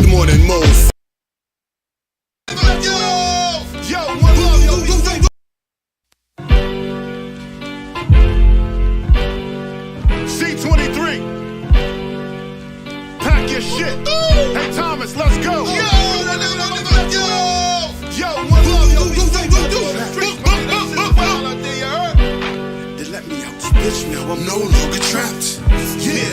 Good morning, Mo. C23. Pack your shit. Hey, Thomas, let's go. Yo, one love, yo. They let me out this bitch, now I'm no longer trapped. Yeah,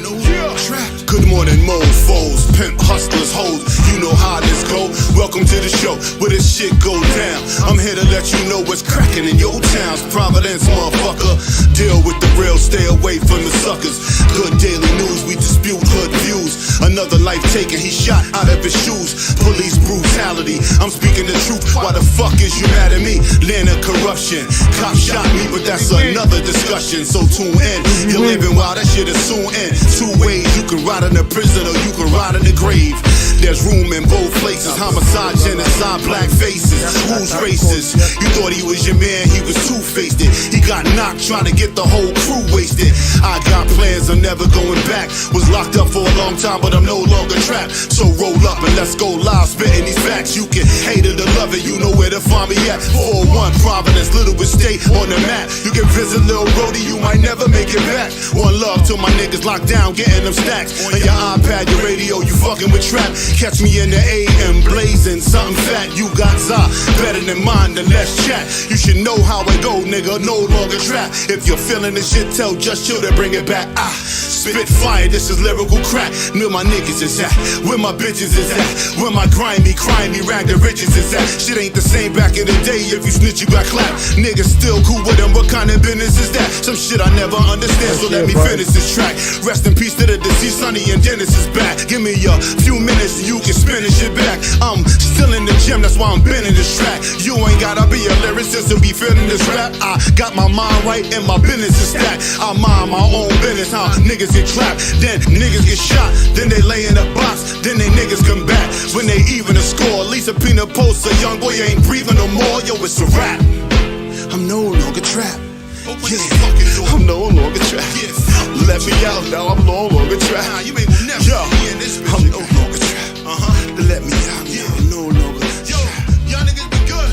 no longer trapped. Good morning, mofos, pimp hustlers, hoes. You know how this go. Welcome to the show where this shit go down. I'm here to let you know what's cracking in your towns. Providence, motherfucker. Deal with the real, stay away from the suckers. Good daily news, we dispute hood views. Another life taken, he shot out of his shoes. Police brutality, I'm speaking the truth. Why the fuck is you mad at me? Land of corruption, cop shot me, but that's another discussion. So tune in, you're living while that shit is soon end. Two ways, you can ride in the prison or you can ride in the grave. There's room in both places. Homicide, genocide, black faces. Who's racist? You thought he was your man, he was two-faced it. He got knocked trying to get the whole crew wasted. I got plans, I'm never going back. Was locked up for a long time, but I'm no longer trapped. So roll up and let's go live, spitting these facts. You can hate it or love it, you know where to find me at. 401 Providence, Littlewoods State on the map. You can visit Lil Brody, you might never make it back. One love to my niggas locked down, getting them stacks. On your iPad, your radio, you fucking with trap. Catch me in the AM, blazing something fat. You got za, better than mine, then let's chat. You should know how it go, nigga, no longer trap. If you're feeling this shit, tell Just Chill to bring it back. Spit fire, this is lyrical crack. Where my niggas is at, where my bitches is at, where my grimy, rag the riches is at. Shit ain't the same back in the day, if you snitch you got clapped. Niggas still cool with them, what kind of business is that? Some shit I never understand, so let me finish this track. Rest in peace to the deceased, Sonny and Dennis is back. Give me a few minutes and you can spin this shit back. I'm still in the gym, that's why I'm bending this track. You ain't gotta be a lyricist to be feeling this rap. I got my mind right and my business is stacked. I mind my own business, how niggas get clapped, then niggas get shot, then they lay in a box, then they niggas come back. When they even a score, Lisa Pina posts a young boy ain't breathing no more. Yo, it's a rap. I'm no longer trapped. Yeah, I'm no longer trapped. Let me out now, I'm no longer trapped. Yo, I'm no longer trapped. Let me out now, I'm no longer trapped. Yo, y'all niggas be good.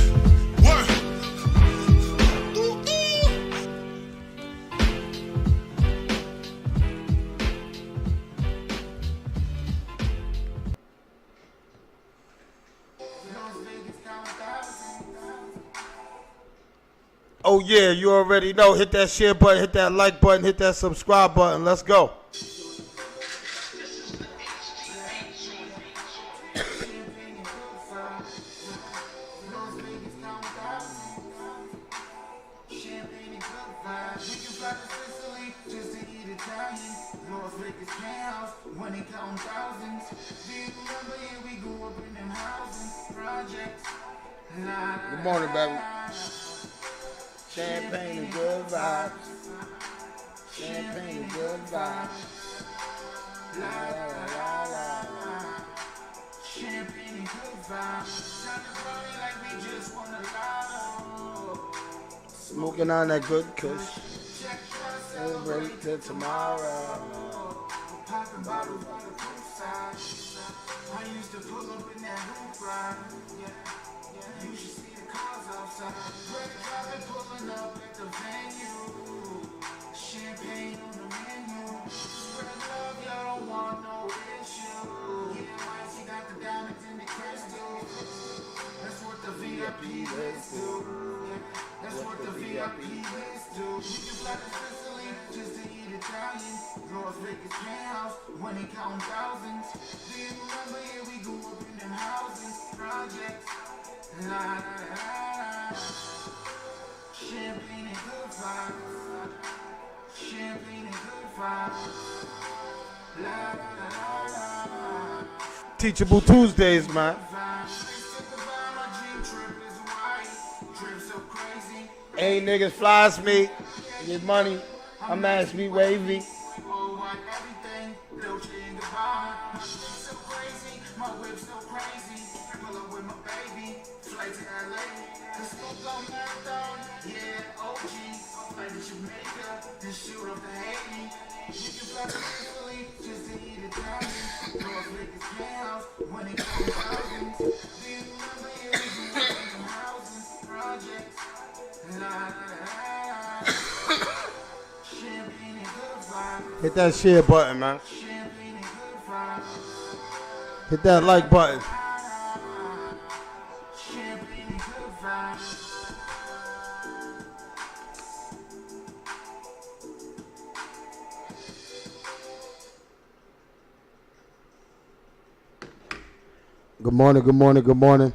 Work. Oh yeah, you already know. Hit that share button, hit that like button, hit that subscribe button. Let's go. Good morning, baby. Champagne and good vibes. Champagne and good vibes. La la la la la. Champagne and good vibes. Like we just wanna lotto. Smoking on that good kush. Celebrate till tomorrow. Popping bottles on the poolside. I used to pull up in that hoop ride. You should see the cars outside. Red carpet pulling up at the venue. Champagne on the menu. Spread love, y'all don't want no issue. Yeah, right, she got the diamonds in the crystal. That's what the VIP list do. That's what the VIP list do. You can fly to Sicily just to eat Italian. Las Vegas penthouse when they count thousands. Do you remember here we grew up in them houses, projects? La la la. Champagne and good vibes. Champagne and good vibes. La la la la. Teachable Tuesdays, man. Ain't niggas fly as me. Get money. I'm ass me wavy. Shoot off the Haiti. You can fly to Italy just to eat Italian. North Vegas penthouse. When it comes to housing, do you remember you was in them housing projects? La la la la. Champagne and good vibes. Hit that share button, man. Champagne and good vibes. Hit that like button. Champagne and good vibes. Good morning, good morning, good morning.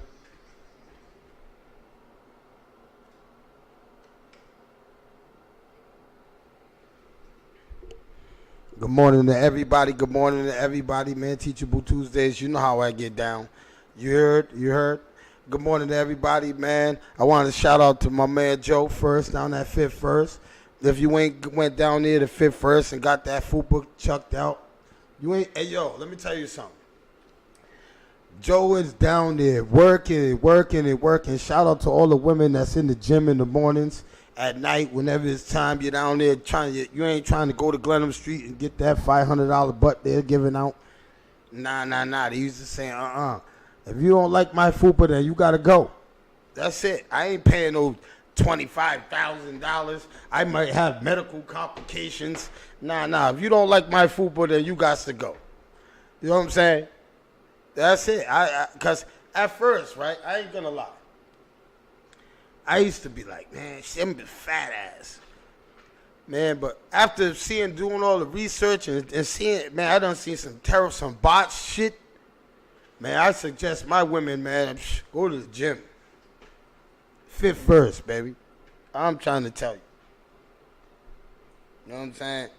Good morning to everybody. Good morning to everybody, man. Teachable Tuesdays. You know how I get down. You heard? You heard? Good morning to everybody, man. I wanted to shout out to my man Joe first down at Fifth First. If you ain't went down there to Fifth First and got that FUPA chucked out, you ain't. Hey, yo, let me tell you something. Joe is down there working. Shout out to all the women that's in the gym in the mornings, at night, whenever it's time. You're down there you ain't trying to go to Glenham Street and get that $500 butt they're giving out. Nah. They used to say, if you don't like my FUPA, then you gotta go. That's it. I ain't paying no $25,000. I might have medical complications. Nah. If you don't like my FUPA, then you got to go. You know what I'm saying? That's it. Because at first, right, I ain't gonna lie. I used to be like, man, them fat ass. Man, but after doing all the research and seeing, man, I done seen some bot shit. Man, I suggest my women, man, go to the gym. Fifth First, baby. I'm trying to tell you. You know what I'm saying?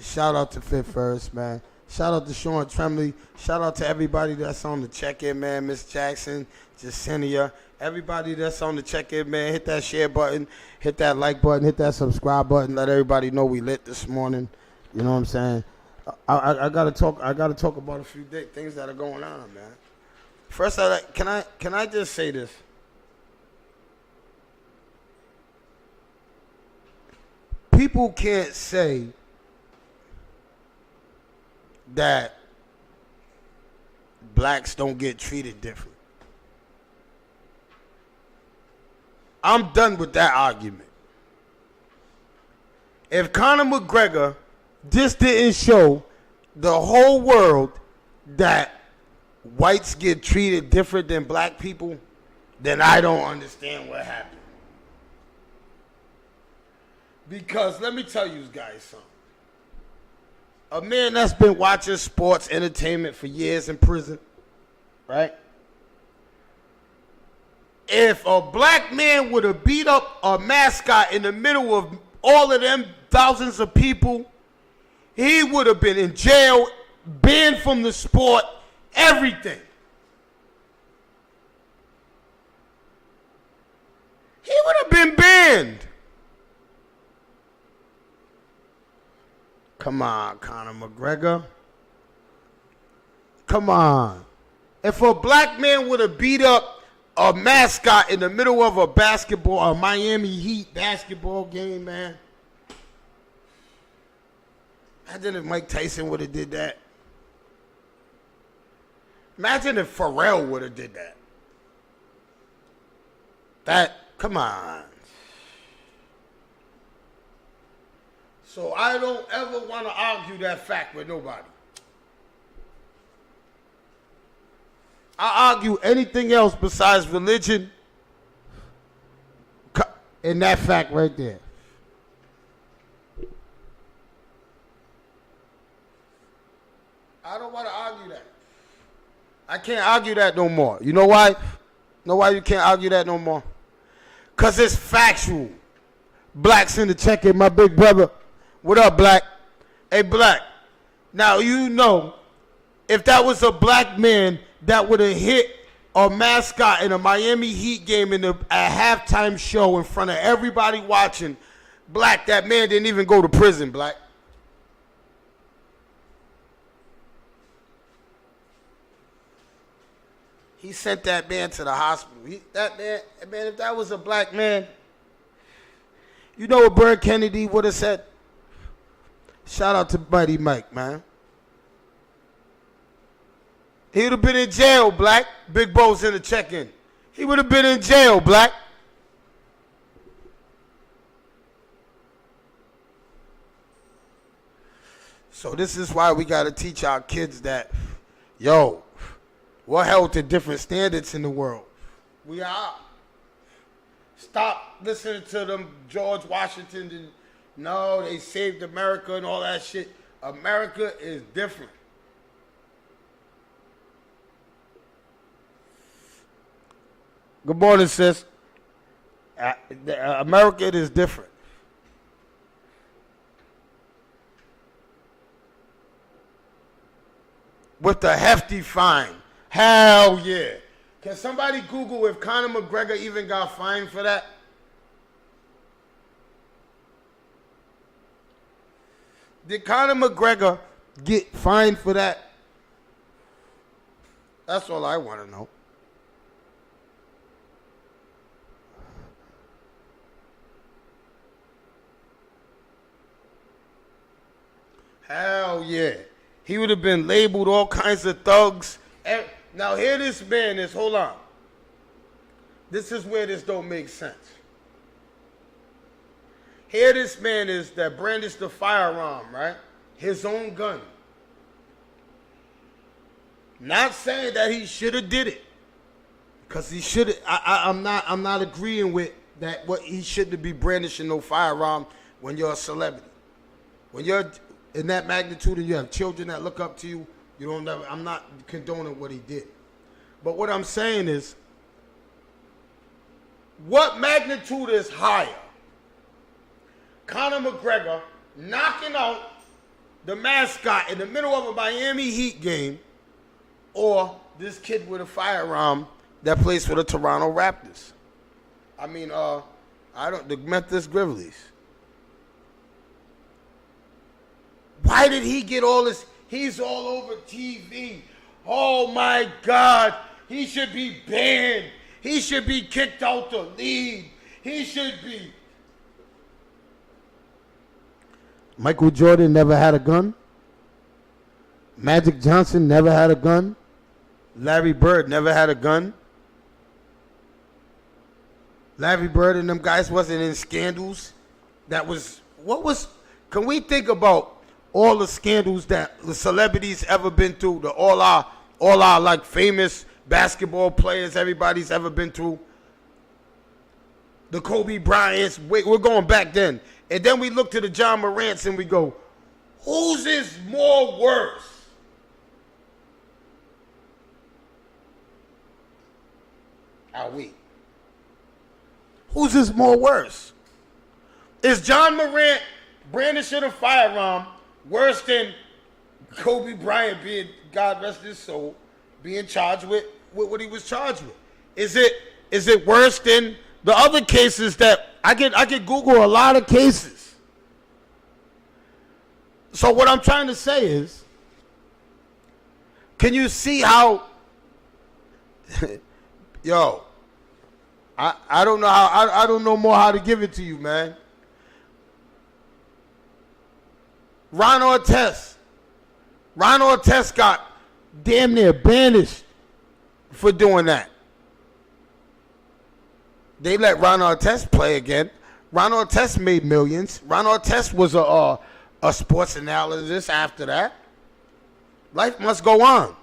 Shout out to Fifth First, man. Shout out to Sean Tremley. Shout out to everybody that's on the check-in, man. Miss Jackson, Jacinia. Everybody that's on the check-in, man. Hit that share button. Hit that like button. Hit that subscribe button. Let everybody know we lit this morning. You know what I'm saying? I gotta talk about a few things that are going on, man. First, can I just say this? People can't say that blacks don't get treated different. I'm done with that argument. If Conor McGregor just didn't show the whole world that whites get treated different than black people, then I don't understand what happened. Because let me tell you guys something. A man that's been watching sports entertainment for years in prison, right? If a black man would have beat up a mascot in the middle of all of them thousands of people, he would have been in jail, banned from the sport, everything. He would have been banned. Come on, Conor McGregor. Come on. If a black man would have beat up a mascot in the middle of a Miami Heat basketball game, man. Imagine if Mike Tyson would have did that. Imagine if Pharrell would have did that. Come on. So I don't ever want to argue that fact with nobody. I argue anything else besides religion and that fact right there. I don't want to argue that. I can't argue that no more. You know why? Know why you can't argue that no more? Because it's factual. Blacks in the check-in, my big brother. What up, Black? Hey, Black. Now, you know, if that was a black man that would have hit a mascot in a Miami Heat game a halftime show in front of everybody watching, Black, that man didn't even go to prison, Black. He sent that man to the hospital. That man, if that was a black man, you know what Bert Kennedy would have said? Shout out to Buddy Mike, man. He would have been in jail, Black. Big Bo's in the check-in. He would have been in jail, Black. So this is why we got to teach our kids that, yo, we're held to different standards in the world. We are. Stop listening to them George Washington and no, they saved America and all that shit. America is different. Good morning, sis. America is different. With a hefty fine. Hell yeah. Can somebody Google if Conor McGregor even got fined for that? Did Conor McGregor get fined for that? That's all I want to know. Hell yeah. He would have been labeled all kinds of thugs. Now here this man is, hold on. This is where this don't make sense. Here this man is that brandished the firearm, right? His own gun. Not saying that he should have did it. Because he should have, I'm not agreeing with that what he shouldn't be brandishing no firearm when you're a celebrity. When you're in that magnitude and you have children that look up to you, you don't never, I'm not condoning what he did. But what I'm saying is, what magnitude is higher? Conor McGregor knocking out the mascot in the middle of a Miami Heat game, or this kid with a firearm that plays for the Toronto Raptors? I mean, the Memphis Grizzlies. Why did he get all this? He's all over TV. Oh my God. He should be banned. He should be kicked out the league. He should be. Michael Jordan never had a gun. Magic Johnson never had a gun. Larry Bird never had a gun. Larry Bird and them guys wasn't in scandals. Can we think about all the scandals that the celebrities ever been through, all our like famous basketball players everybody's ever been through? The Kobe Bryants, we're going back then. And then we look to the John Morants and we go, whose is more worse? Are we? Whose is more worse? Is John Morant brandishing a firearm worse than Kobe Bryant being, God rest his soul, being charged with what he was charged with? Is it worse than the other cases that I can Google a lot of cases? So what I'm trying to say is, can you see how, yo, I don't know how, I don't know more how to give it to you, man. Ron Artest got damn near banished for doing that. They let Ron Artest play again. Ron Artest made millions. Ron Artest was a sports analyst after that. Life must go on.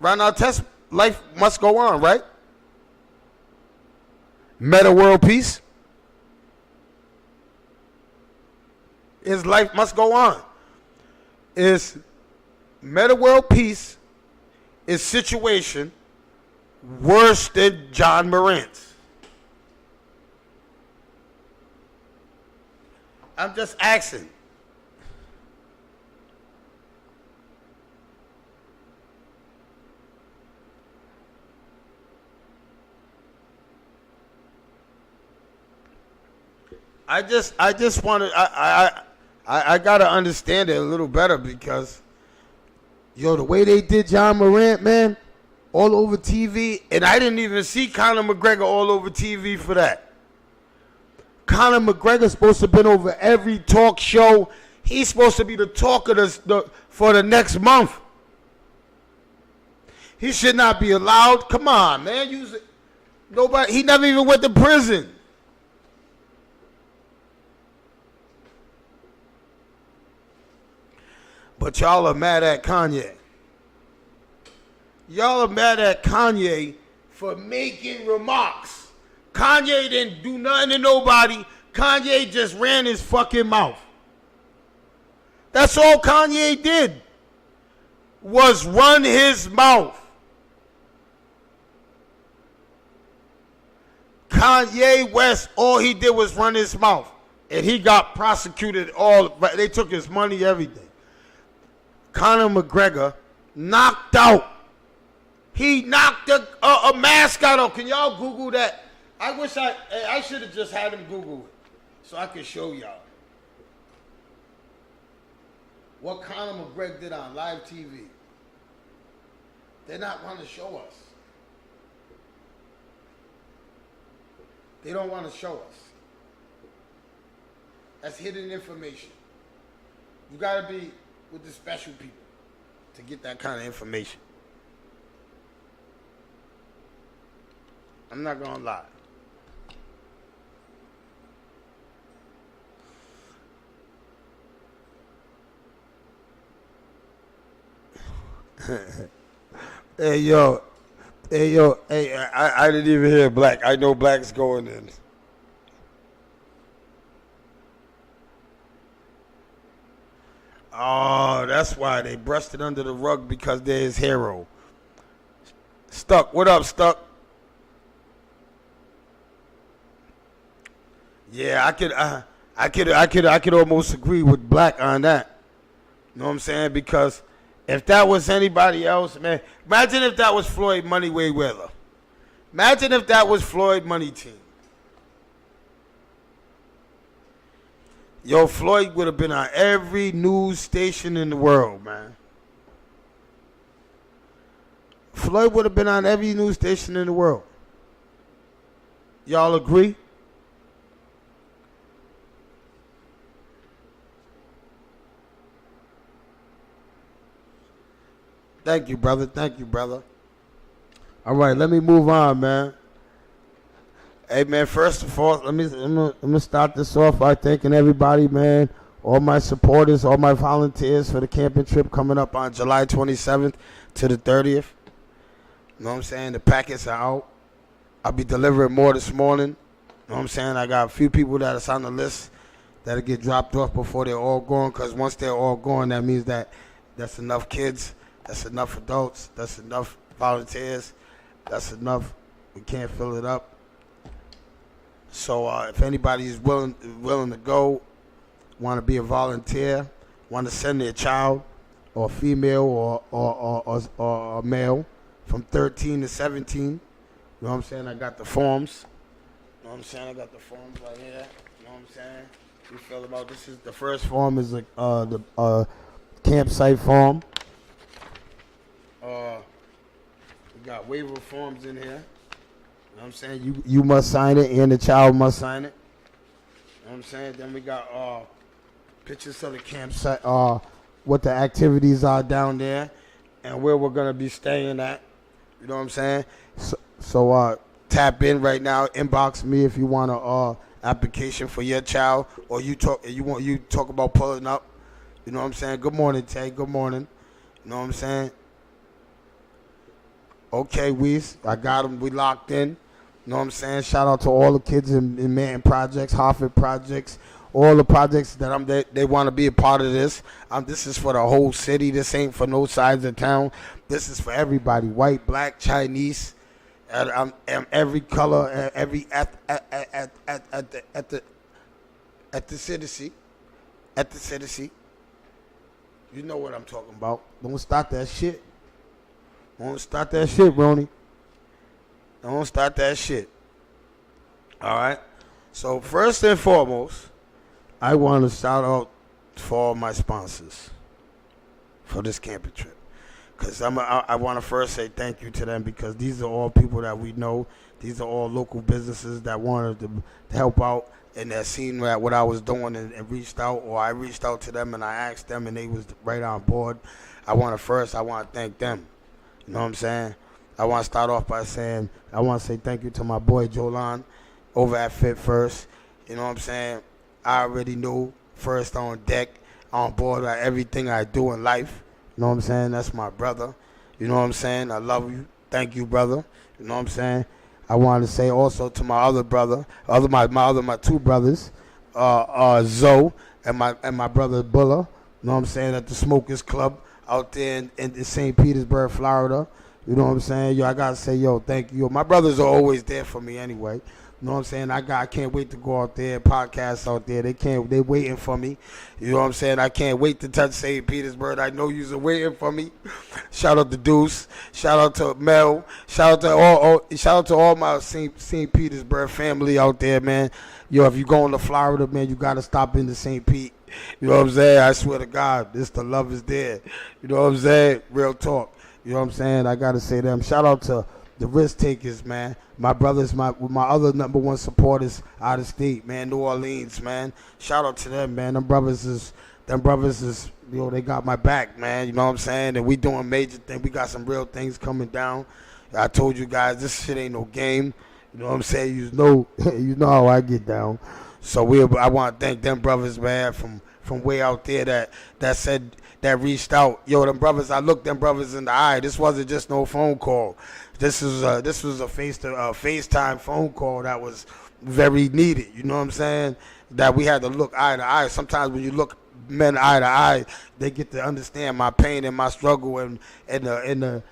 Ron Artest, life must go on, right? Meta World Peace. His life must go on. Is Meta World Peace is situation worse than John Morant's? I'm just asking. I just want to I gotta understand it a little better, because yo, the way they did John Morant, man, all over TV, and I didn't even see Conor McGregor all over TV for that. Conor McGregor's supposed to have been over every talk show. He's supposed to be the talk of for the next month. He should not be allowed. Come on, man. Nobody. He never even went to prison. But y'all are mad at Kanye. Y'all are mad at Kanye for making remarks. Kanye didn't do nothing to nobody. Kanye just ran his fucking mouth. That's all Kanye did, was run his mouth. Kanye West, all he did was run his mouth. And he got prosecuted they took his money, everything. Conor McGregor knocked out. He knocked a mascot out. Can y'all Google that? I wish I should have just had him Google it so I could show y'all what Conor McGregor did on live TV. They're not want to show us. They don't want to show us. That's hidden information. You got to be with the special people to get that kind of information. I'm not going to lie. Hey, I didn't even hear Black. I know Black's going in. Oh, that's why they brushed it under the rug, because they're his hero. Stuck, what up, Stuck? Yeah, I could almost agree with Black on that. You know what I'm saying? Because if that was anybody else, man, imagine if that was Floyd Money Mayweather. Imagine if that was Floyd Money Team. Yo, Floyd would have been on every news station in the world, man. Floyd would have been on every news station in the world. Y'all agree? Thank you, brother. Thank you, brother. All right, let me move on, man. Hey, man, first of all, I'm gonna start this off by thanking everybody, man, all my supporters, all my volunteers for the camping trip coming up on July 27th to the 30th. You know what I'm saying? The packets are out. I'll be delivering more this morning. You know what I'm saying? I got a few people that are on the list that'll get dropped off before they're all gone, because once they're all gone, that means that's enough kids, that's enough adults, that's enough volunteers, that's enough. We can't fill it up. So if anybody is willing to go, want to be a volunteer, want to send their child or female or a male from 13 to 17, you know what I'm saying? I got the forms. You know what I'm saying? I got the forms right here. You know what I'm saying? You feel about this? Is the first form is the campsite form. We got waiver forms in here. You know what I'm saying? You must sign it, and the child must sign it. You know what I'm saying? Then we got pictures of the campsite, what the activities are down there, and where we're going to be staying at. You know what I'm saying? So tap in right now, inbox me if you want a application for your child, or you talk about pulling up. You know what I'm saying? Good morning, Tay. Good morning. You know what I'm saying? Okay, Weez, I got them. We locked in. You know what I'm saying? Shout out to all the kids in Manton Projects, Hartford Projects, all the projects that they want to be a part of this. This is for the whole city. This ain't for no sides of town. This is for everybody: white, black, Chinese, every color, every at the citizen. You know what I'm talking about. Don't start that shit. Don't start that shit, Ronnie. Don't start that shit. All right? So first and foremost, I want to shout out for all my sponsors for this camping trip. Because I want to first say thank you to them, because these are all people that we know. These are all local businesses that wanted to help out, and that seen what I was doing and reached out, or I reached out to them and I asked them and they was right on board. I want to thank them. You know what I'm saying? I want to start off by saying I want to say thank you to my boy Jolan over at Fit First. You know what I'm saying? I already knew first on deck, on board with everything I do in life. You know what I'm saying? That's my brother. You know what I'm saying? I love you. Thank you, brother. You know what I'm saying? I want to say also to my other brother, my two brothers, Zoe and my brother Bulla. You know what I'm saying? At the Smokers Club out there in St. Petersburg, Florida. You know what I'm saying? Yo, I gotta say, yo, thank you. Yo, my brothers are always there for me anyway. You know what I'm saying? I can't wait to go out there, podcasts out there. They waiting for me. You know what I'm saying? I can't wait to touch St. Petersburg. I know you're waiting for me. Shout out to Deuce. Shout out to Mel. Shout out to all my St. Petersburg family out there, man. Yo, if you going to Florida, man, you gotta stop into St. Pete. You know what I'm saying? I swear to God, the love is there. You know what I'm saying? Real talk. You know what I'm saying? I gotta say them. Shout out to the risk takers, man. My brothers, my other number one supporters out of state, man. New Orleans, man. Shout out to them, man. Them brothers is, you know, they got my back, man. You know what I'm saying? And we doing major things. We got some real things coming down. I told you guys, this shit ain't no game. You know what I'm saying? You know how I get down. So I want to thank them brothers, man, from way out there that reached out. Yo, them brothers, I looked them brothers in the eye. This wasn't just no phone call. This was a FaceTime phone call that was very needed. You know what I'm saying? That we had to look eye to eye. Sometimes when you look men eye to eye, they get to understand my pain and my struggle and the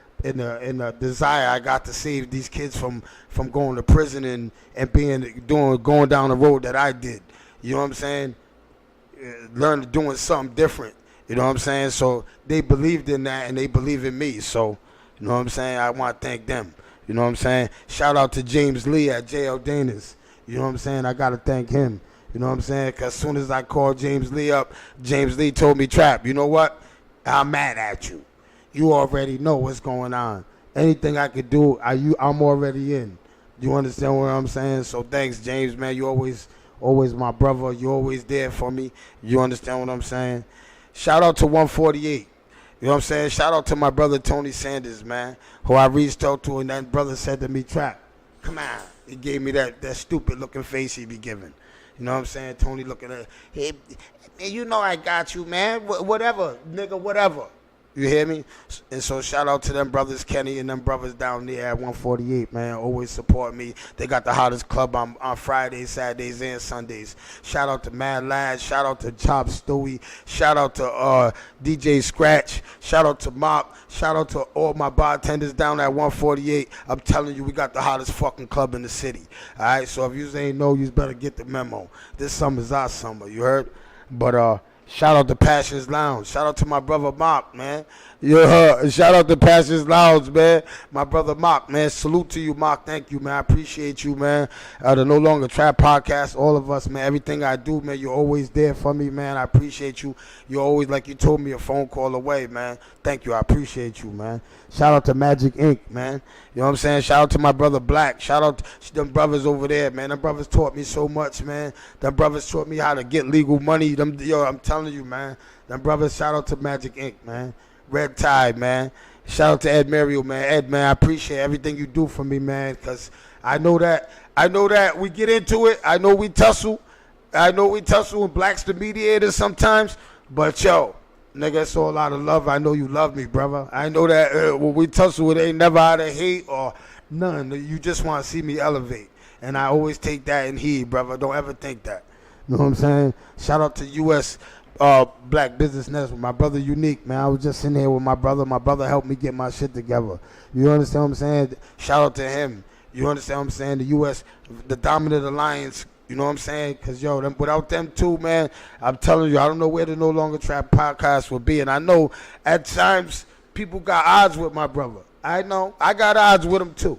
desire I got to save these kids from going to prison and going down the road that I did. You know what I'm saying? Learn doing something different. You know what I'm saying? So they believed in that and they believe in me. So, you know what I'm saying? I want to thank them. You know what I'm saying? Shout out to James Lee at JL Dana's. You know what I'm saying? I got to thank him. You know what I'm saying? Because as soon as I called James Lee up, James Lee told me, Trap, you know what? I'm mad at you. You already know what's going on. Anything I could do, I'm already in. You understand what I'm saying? So thanks, James, man. You always my brother. You always there for me. You understand what I'm saying? Shout out to 148. You know what I'm saying? Shout out to my brother Tony Sanders, man, who I reached out to, and that brother said to me, Trap, come on. He gave me that stupid looking face he be giving. You know what I'm saying? Tony looking at, hey, man, you know I got you, man. Whatever, nigga, whatever. You hear me? And so shout out to them brothers Kenny and them brothers down there at 148, man. Always support me. They got the hottest club on Fridays, Saturdays, and Sundays. Shout out to Mad Lads. Shout out to Chop Stewie. Shout out to DJ Scratch. Shout out to Mop. Shout out to all my bartenders down at 148. I'm telling you, we got the hottest fucking club in the city. All right? So if you ain't know, you better get the memo. This summer's our summer. You heard? But, shout out to Passions Lounge. Shout out to my brother Mop, man. Shout out to Passions Lounge, man. My brother Mop, man. Salute to you, Mop. Thank you, man. I appreciate you, man. The No Longer Trap podcast, all of us, man. Everything I do, man, you're always there for me, man. I appreciate you. You're always, like you told me, a phone call away, man. Thank you. I appreciate you, man. Shout out to Magic Inc., man. You know what I'm saying? Shout out to my brother Black. Shout out to them brothers over there, man. Them brothers taught me so much, man. Them brothers taught me how to get legal money. I'm telling you, man. Them brothers, shout out to Magic Inc., man. Red Tide, man. Shout out to Ed Mario, man. Ed, man, I appreciate everything you do for me, man, because I know that we get into it. I know we tussle. And Black's the mediator sometimes. But, yo, nigga, it's all out of love. I know you love me, brother. I know that when we tussle, it ain't never out of hate or none. You just want to see me elevate. And I always take that in heed, brother. Don't ever think that. You know what I'm saying? Shout out to U.S. Black Business Network, my brother Unique, man. I was just in here with my brother. My brother helped me get my shit together. You understand what I'm saying? Shout out to him. You understand what I'm saying? The U.S., the Dominant Alliance, you know what I'm saying? Because, yo, without them two, man, I'm telling you, I don't know where the No Longer Trap podcast would be. And I know at times people got odds with my brother. I know. I got odds with him, too.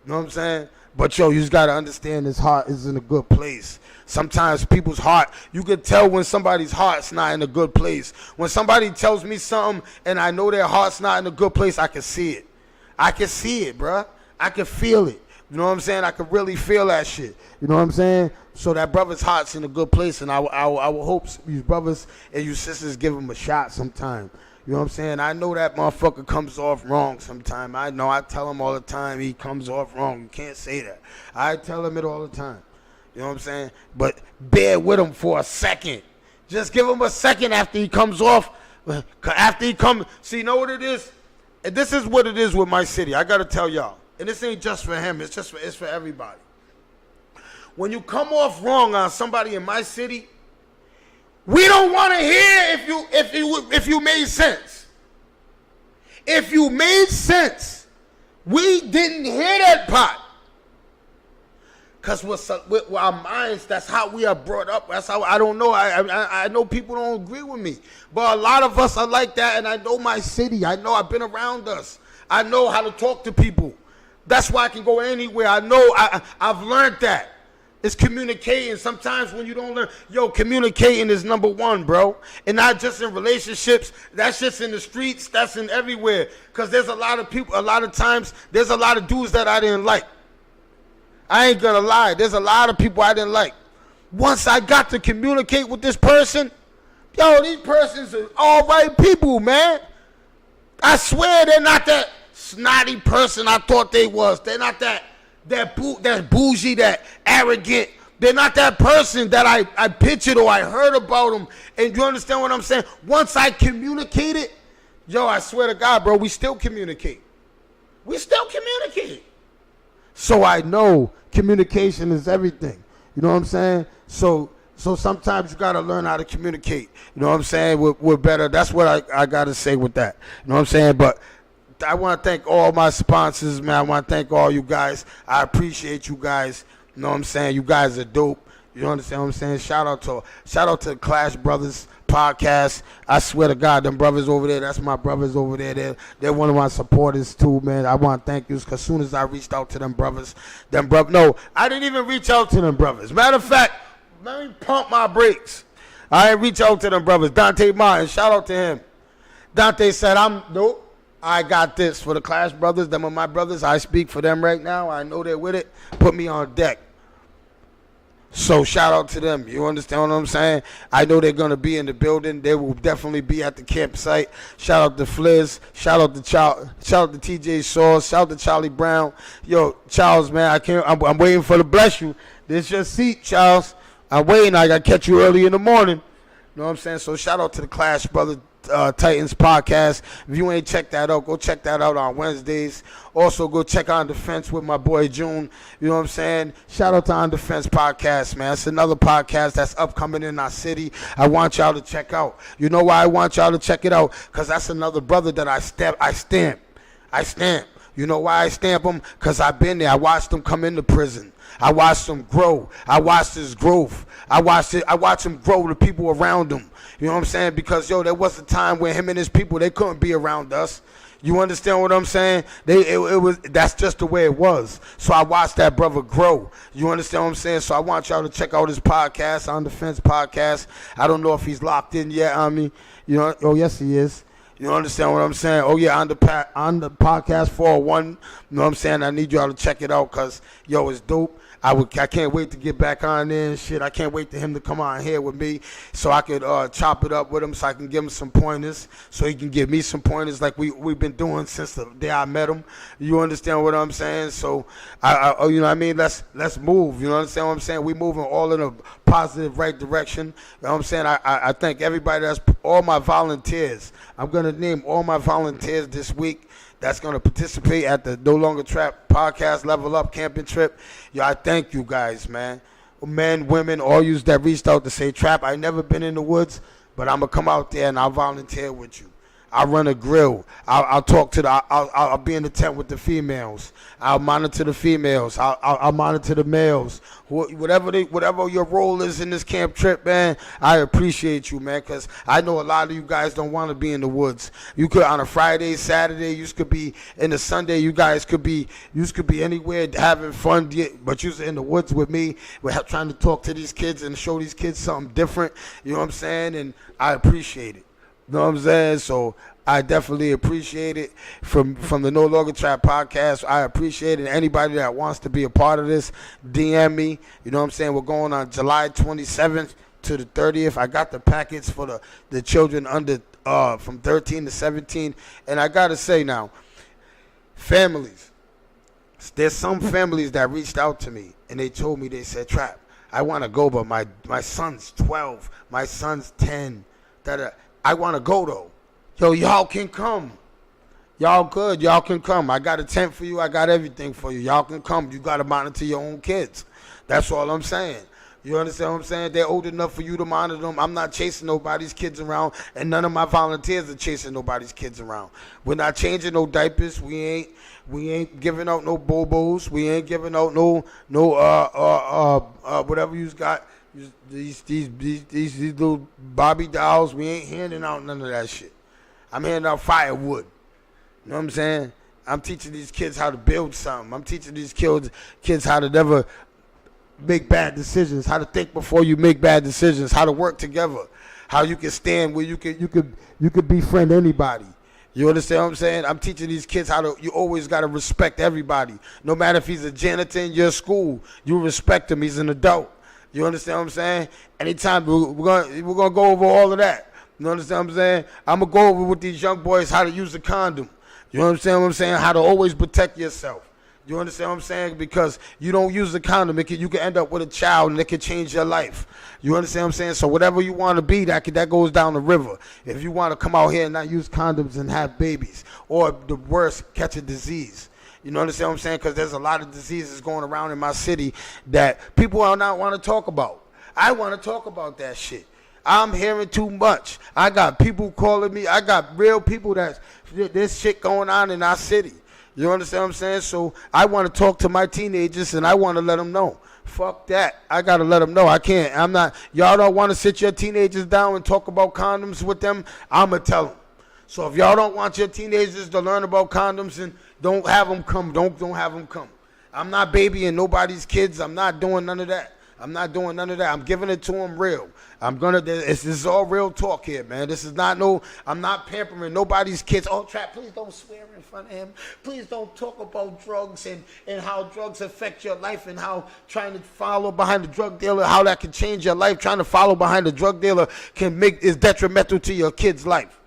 You know what I'm saying? But, yo, you just got to understand his heart is in a good place. Sometimes people's heart, you can tell when somebody's heart's not in a good place. When somebody tells me something and I know their heart's not in a good place, I can see it. I can see it, bruh. I can feel it. You know what I'm saying? I can really feel that shit. You know what I'm saying? So that brother's heart's in a good place, and I will hope you brothers and you sisters give him a shot sometime. You know what I'm saying? I know that motherfucker comes off wrong sometime. I know. I tell him all the time he comes off wrong. You can't say that. I tell him it all the time. You know what I'm saying? But bear with him for a second. Just give him a second after he comes off. After he comes. See, you know what it is? And this is what it is with my city. I got to tell y'all. And this ain't just for him. It's for everybody. When you come off wrong on somebody in my city, we don't want to hear if you made sense. If you made sense, we didn't hear that part. Because with our minds, that's how we are brought up. That's how, I don't know. I know people don't agree with me. But a lot of us are like that, and I know my city. I know I've been around us. I know how to talk to people. That's why I can go anywhere. I know I've learned that. It's communicating. Sometimes when you don't learn, communicating is number one, bro. And not just in relationships. That's just in the streets. That's in everywhere. Because there's a lot of people, a lot of times, there's a lot of dudes that I didn't like. I ain't gonna lie. There's a lot of people I didn't like. Once I got to communicate with this person, these persons are all right people, man. I swear they're not that snotty person I thought they was. They're not that's bougie, that arrogant. They're not that person that I pictured or I heard about them. And you understand what I'm saying? Once I communicated, I swear to God, bro, we still communicate. We still communicate. So I know communication is everything. You know what I'm saying? So sometimes you got to learn how to communicate. You know what I'm saying? We're better. That's what I got to say with that. You know what I'm saying? But I want to thank all my sponsors, man. I want to thank all you guys. I appreciate you guys. You know what I'm saying? You guys are dope. You understand what I'm saying? Shout out to the Clash Brothers podcast. I swear to God, them brothers over there, that's my brothers over there. They're one of my supporters too, man. I want to thank you because as soon as I reached out to them brothers, no, I didn't even reach out to them brothers. Matter of fact, let me pump my brakes. I didn't reach out to them brothers. Dante Martin, shout out to him. Dante said, nope. I got this for the Clash Brothers. Them are my brothers. I speak for them right now. I know they're with it. Put me on deck. So shout out to them. You understand what I'm saying? I know they're going to be in the building. They will definitely be at the campsite. Shout out to Fliz. Shout out to TJ Sauce. Shout out to Charlie Brown. Charles, man, I'm waiting for the bless you. This your seat, Charles. I'm waiting. I got to catch you early in the morning. You know what I'm saying? So shout out to the Clash Brothers Titans podcast. If you ain't checked that out, go check that out on Wednesdays. Also, go check On Defense with my boy June. You know what I'm saying? Shout out to On Defense podcast, man. It's another podcast that's upcoming in our city. I want y'all to check out. You know why I want y'all to check it out? Because that's another brother that I stamp. You know why I stamp him? Because I've been there. I watched him come into prison. I watched him grow. I watched his growth. I watched him grow the people around him. You know what I'm saying? Because, there was a time where him and his people, they couldn't be around us. You understand what I'm saying? That's just the way it was. So I watched that brother grow. You understand what I'm saying? So I want y'all to check out his podcast, On Defense podcast. I don't know if he's locked in yet on me. Oh, yes, he is. You understand what I'm saying? Oh, yeah, on the podcast 401. You know what I'm saying? I need y'all to check it out because, it's dope. I can't wait to get back on there and shit. I can't wait for him to come on here with me so I could chop it up with him so I can give him some pointers so he can give me some pointers like we've been doing since the day I met him. You understand what I'm saying? So, you know what I mean? Let's move. You understand what I'm saying? We moving all in a positive, right direction. You know what I'm saying? I thank everybody all my volunteers. I'm going to name all my volunteers this week that's going to participate at the No Longer Trap podcast Level Up camping trip. I thank you guys, man. Men, women, all you that reached out to say, Trap, I never been in the woods, but I'm going to come out there and I'll volunteer with you. I'll run a grill. I'll talk to I'll be in the tent with the females. I'll monitor the females. I'll monitor the males. Whatever your role is in this camp trip, man, I appreciate you, man, because I know a lot of you guys don't want to be in the woods. You could on a Friday, Saturday, you could be in the Sunday. You could be anywhere having fun, but you're in the woods with me. We're trying to talk to these kids and show these kids something different. You know what I'm saying? And I appreciate it. You know what I'm saying? So I definitely appreciate it from the No Longer Trap podcast. I appreciate it. Anybody that wants to be a part of this, DM me. You know what I'm saying? We're going on July 27th to the 30th. I got the packets for the children under from 13 to 17. And I got to say now, families, there's some families that reached out to me and they told me, they said, Trap, I want to go, but my son's 12, my son's 10. I want to go though. Yo, y'all can come. Y'all good. Y'all can come. I got a tent for you. I got everything for you. Y'all can come. You got to monitor your own kids. That's all I'm saying. You understand what I'm saying? They're old enough for you to monitor them. I'm not chasing nobody's kids around, and none of my volunteers are chasing nobody's kids around. We're not changing no diapers. We ain't giving out no bobos. We ain't giving out no whatever you got. These little Barbie dolls. We ain't handing out none of that shit. I'm handing out firewood. You know what I'm saying? I'm teaching these kids how to build something. I'm teaching these kids how to never make bad decisions, how to think before you make bad decisions, how to work together, how you can stand where you could befriend anybody. You understand what I'm saying? I'm teaching these kids you always got to respect everybody. No matter if he's a janitor in your school, you respect him. He's an adult. You understand what I'm saying? Anytime we're gonna go over all of that. You understand what I'm saying? I'm going to go over with these young boys how to use a condom. You understand what I'm saying? How to always protect yourself. You understand what I'm saying? Because you don't use a condom, you can end up with a child and it can change your life. You understand what I'm saying? So whatever you want to be, that goes down the river. If you want to come out here and not use condoms and have babies, or the worst, catch a disease. You know understand what I'm saying? Because there's a lot of diseases going around in my city that people are not want to talk about. I want to talk about that shit. I'm hearing too much. I got people calling me. I got real people there's shit going on in our city. You understand what I'm saying? So I want to talk to my teenagers and I want to let them know. Fuck that. I got to let them know. I can't. Y'all don't want to sit your teenagers down and talk about condoms with them? I'm going to tell them. So if y'all don't want your teenagers to learn about condoms, and don't have them come. Don't have them come. I'm not babying nobody's kids. I'm not doing none of that. I'm giving it to them real. This is all real talk here, man. This is not I'm not pampering nobody's kids. Oh, Trap, please don't swear in front of him. Please don't talk about drugs and how drugs affect your life, and how trying to follow behind the drug dealer, how that can change your life. Trying to follow behind the drug dealer is detrimental to your kid's life.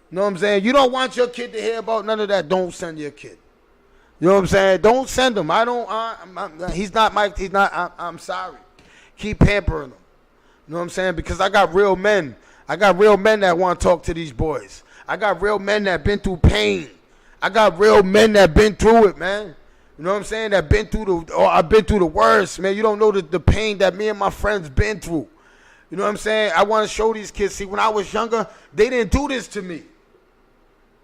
You know what I'm saying? You don't want your kid to hear about none of that. Don't send your kid. You know what I'm saying? Don't send him. I'm sorry. Keep pampering him. You know what I'm saying? Because I got real men. I got real men that want to talk to these boys. I got real men that been through pain. I got real men that been through it, man. You know what I'm saying? I've been through the worst, man. You don't know the pain that me and my friends been through. You know what I'm saying? I want to show these kids. See, when I was younger, they didn't do this to me.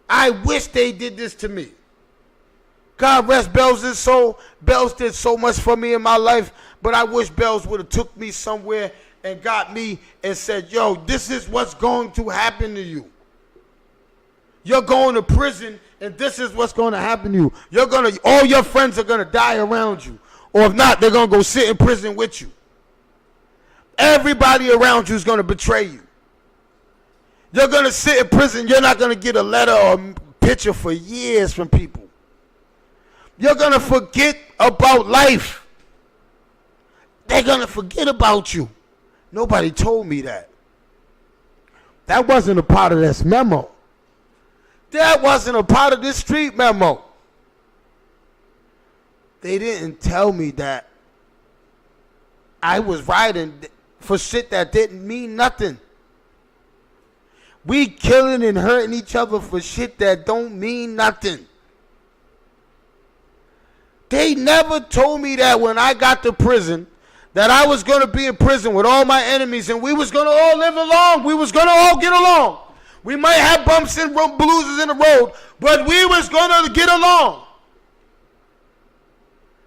I wish they did this to me. God rest Bells' soul. Bells did so much for me in my life, but I wish Bells would have took me somewhere and got me and said, yo, this is what's going to happen to you. You're going to prison, and this is what's going to happen to you. All your friends are going to die around you. Or if not, they're going to go sit in prison with you. Everybody around you is going to betray you. You're going to sit in prison. You're not going to get a letter or picture for years from people. You're going to forget about life. They're going to forget about you. Nobody told me that. That wasn't a part of this memo. That wasn't a part of this street memo. They didn't tell me that I was riding for shit that didn't mean nothing. We killing and hurting each other for shit that don't mean nothing. They never told me that when I got to prison, that I was going to be in prison with all my enemies and we was going to all live along. We was going to all get along. We might have bumps and bruises in the road, but we was going to get along.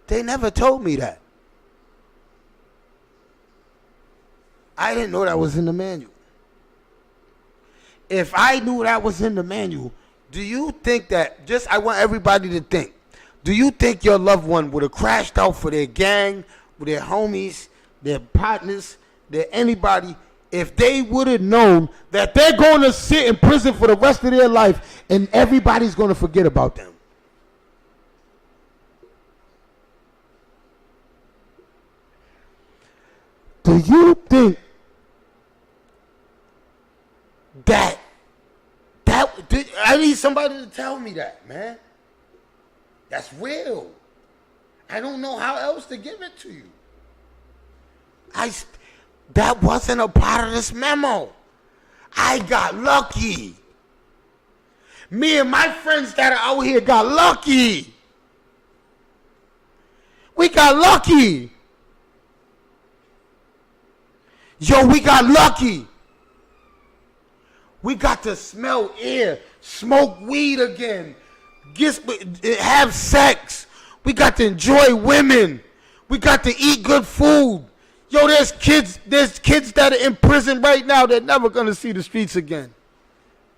They never told me that. I didn't know that was in the manual. If I knew that was in the manual, do you think that, I want everybody to think, do you think your loved one would have crashed out for their gang, with their homies, their partners, anybody, if they would have known that they're going to sit in prison for the rest of their life and everybody's going to forget about them? Do you think somebody to tell me that, man. That's real. I don't know how else to give it to you. That wasn't a part of this memo. I got lucky. Me and my friends that are out here got lucky. We got lucky. Yo, we got lucky. We got to smell air, smoke weed again, have sex. We got to enjoy women. We got to eat good food. Yo, there's kids that are in prison right now that never gonna see the streets again.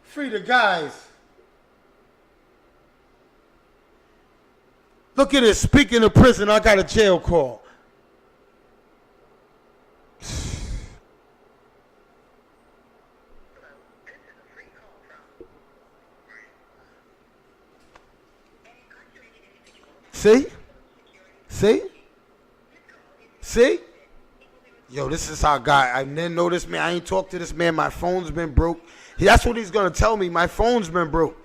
Free the guys. Look at this. Speaking of prison, I got a jail call. See? See? See? Yo, this is how I didn't know this man. I ain't talked to this man. My phone's been broke. That's what he's gonna tell me. My phone's been broke.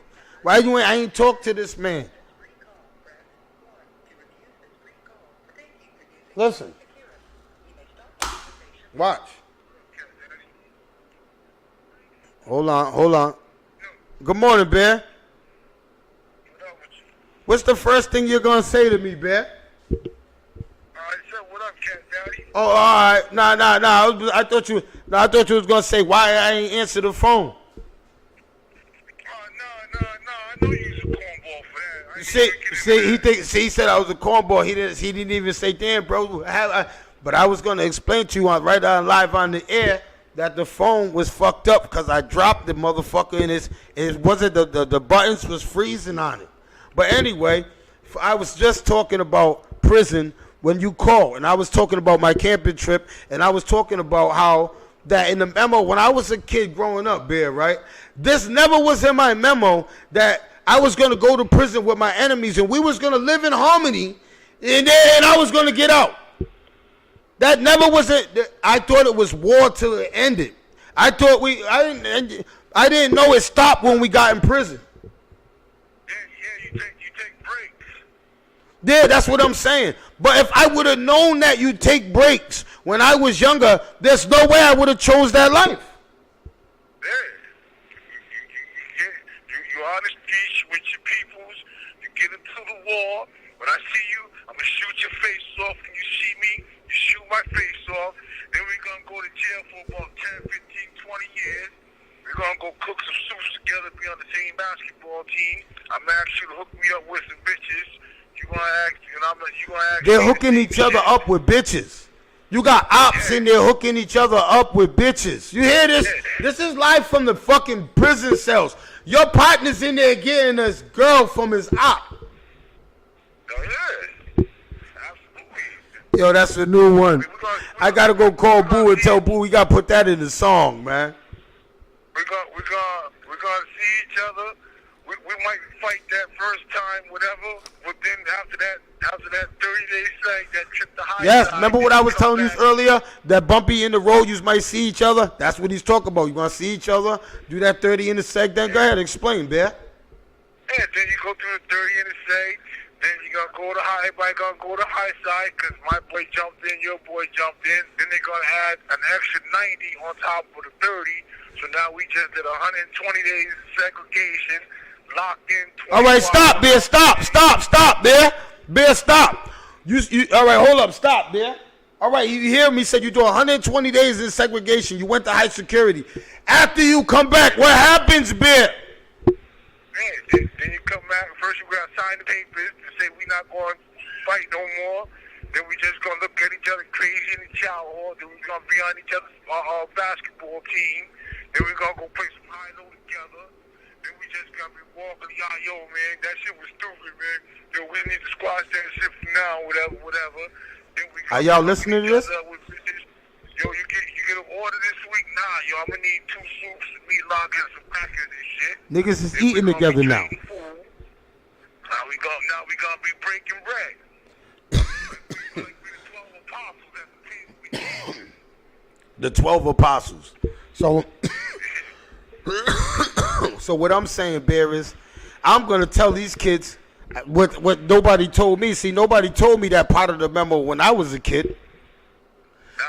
Why you ain't? I ain't talked to this man. Listen. Watch. Hold on. Good morning, Bear. What's the first thing you're gonna say to me, Bear? I said, what up, Cat Daddy? Oh, all right. Nah. I thought you was gonna say why I ain't answer the phone. No. I know you's a cornball for that. He said I was a cornball. He didn't even say, damn, bro. But I was gonna explain to you right on live on the air that the phone was fucked up because I dropped the motherfucker and it wasn't the buttons was freezing on it. But anyway, I was just talking about prison when you called, and I was talking about my camping trip, and I was talking about how that in the memo when I was a kid growing up, Bear, right? This never was in my memo that I was going to go to prison with my enemies, and we was going to live in harmony, and I was going to get out. That never was it. I thought it was war till it ended. I didn't know it stopped when we got in prison. You take breaks. Yeah, that's what I'm saying. But if I would have known that you take breaks when I was younger, there's no way I would have chose that life. Yeah. You on the beach with your peoples. You get into the war. When I see you, I'm going to shoot your face off. When you see me, you shoot my face off. Then we're going to go to jail for about 10, 15, 20 years. We're going to go cook some soups together, be on the same basketball team. I'm going to ask you to hook me up with some bitches. You're going to ask me, and you're going to ask They're hooking each other up with bitches. You got ops in there hooking each other up with bitches. You hear this? This is live from the fucking prison cells. Your partner's in there getting this girl from his op. Oh, yeah. Absolutely. Yo, that's a new one. I got to go call Boo and tell Boo we got to put that in the song, man. We're gonna see each other. We might fight that first time, whatever. But then after that 30-day seg, that trip to high. Yes, remember what I was telling you earlier? That bumpy in the road, you might see each other. That's what he's talking about. You want to see each other? Do that 30 in the seg. Then go ahead, explain, Bear. Yeah, then you go through the 30 in the seg. Then you gonna go to high. Everybody gonna go to high side because my boy jumped in, your boy jumped in. Then they gonna add an extra 90 on top of the 30. So now we just did 120 days segregation, locked in. All right, stop, Bear. Stop, Bear. Bear, stop. You. All right, hold up. Stop, Bear. All right, you hear me say you do 120 days in segregation. You went to high security. After you come back, what happens, Bear? Then you come back. First, you gotta sign the papers to say we not going to fight no more. Then we just gonna look at each other crazy in the shower hall. Then we gonna be on each other's basketball team. Then we gonna go play some high low together. Then we just gonna be walking. Yo, man, that shit was stupid, man. Yo, we need to squash that shit from now, whatever. Then we Are y'all listening to this? Yo, you get an order this week? Nah, yo, I'm gonna need 2 soups, some meatloaf, and some crackers and shit. Niggas is eating together now. Now we gonna be breaking bread. Like we the 12 apostles at the table. The 12 apostles. So what I'm saying, Bear, is I'm going to tell these kids what nobody told me. See, nobody told me that part of the memo when I was a kid.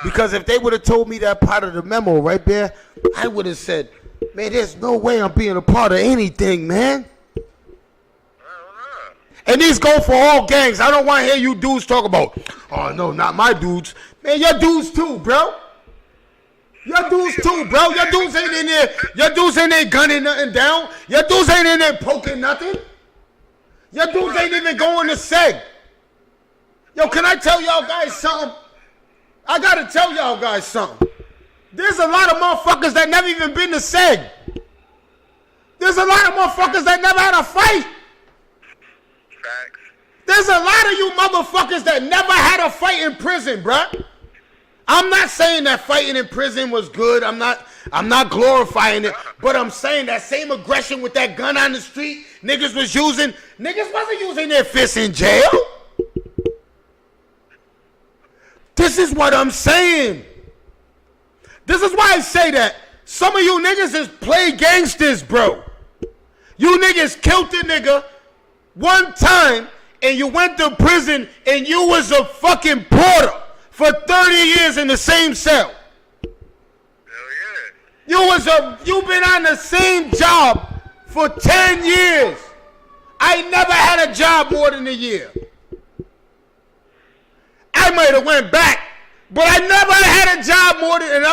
Because if they would have told me that part of the memo right there, I would have said, man, there's no way I'm being a part of anything, man. And these go for all gangs. I don't want to hear you dudes talk about, oh, no, not my dudes. Man, your dudes too, bro. Your dudes too, bro. Your dudes ain't in there. Your dudes ain't there gunning nothing down. Your dudes ain't in there poking nothing. Your dudes ain't even going to seg. Yo, can I tell y'all guys something? I got to tell y'all guys something. There's a lot of motherfuckers that never even been to seg. There's a lot of motherfuckers that never had a fight. Facts. There's a lot of you motherfuckers that never had a fight in prison, bruh. I'm not saying that fighting in prison was good. I'm not glorifying it. But I'm saying that same aggression with that gun on the street, niggas wasn't using their fists in jail. This is what I'm saying. This is why I say that some of you niggas is play gangsters, bro. You niggas killed the nigga one time and you went to prison and you was a fucking porter for 30 years in the same cell. Hell yeah. You been on the same job for 10 years. I never had a job more than a year. I might have went back, but I never had a job more than, and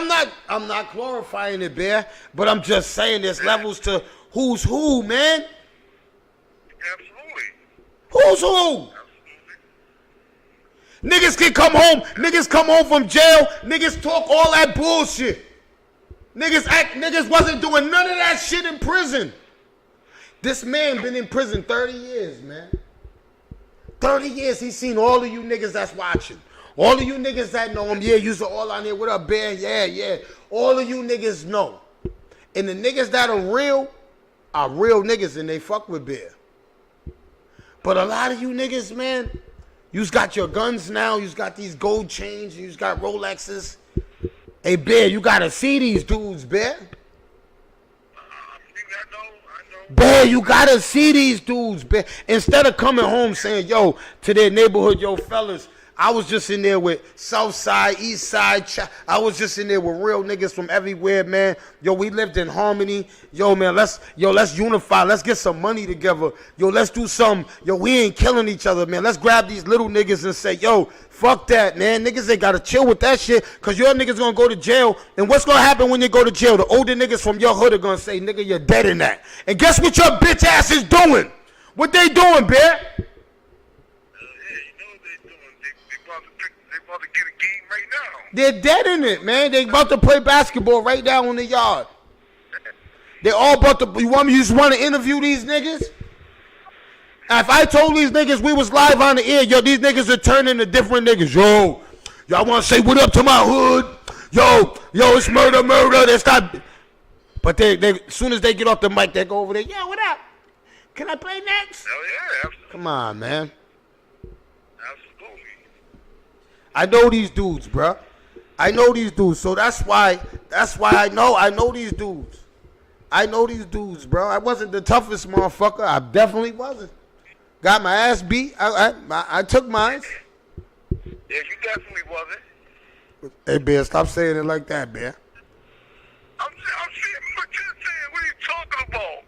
I'm not glorifying it, Bear, but I'm just saying there's levels to who's who, man. Absolutely. Who's who? Niggas can come home. Niggas come home from jail. Niggas talk all that bullshit. Niggas wasn't doing none of that shit in prison. This man been in prison 30 years, man. 30 years he's seen all of you niggas that's watching. All of you niggas that know him. Yeah, you's all on there. What up, Bear? Yeah. All of you niggas know. And the niggas that are real niggas and they fuck with Bear. But a lot of you niggas, man, you's got your guns now. You's got these gold chains. You's got Rolexes. Hey, Bear, you gotta see these dudes, Bear. Bear, you gotta see these dudes, Bear. Instead of coming home saying, yo, to their neighborhood, yo, fellas, I was just in there with South Side, East Side. I was just in there with real niggas from everywhere, man. Yo, we lived in harmony. Yo, man, let's unify. Let's get some money together. Yo, let's do something. Yo, we ain't killing each other, man. Let's grab these little niggas and say, yo, fuck that, man. Niggas ain't gotta chill with that shit, cause your niggas gonna go to jail. And what's gonna happen when you go to jail? The older niggas from your hood are gonna say, nigga, you're dead in that. And guess what your bitch ass is doing? What they doing, Bear? They're dead in it, man. They about to play basketball right now in the yard. They all about to. You just want to interview these niggas? If I told these niggas we was live on the air, yo, these niggas are turning to different niggas. Yo, y'all want to say what up to my hood? Yo, it's murder. They stop. But they as soon as they get off the mic, they go over there. Yo, what up? Can I play next? Hell yeah, absolutely. Come on, man. Absolutely. I know these dudes, bruh. I know these dudes, so that's why I know these dudes. I know these dudes, bro. I wasn't the toughest motherfucker. I definitely wasn't. Got my ass beat. I took mine. Yeah, you definitely wasn't. Hey, Bear, stop saying it like that, Bear. I'm saying what you're saying. What are you talking about?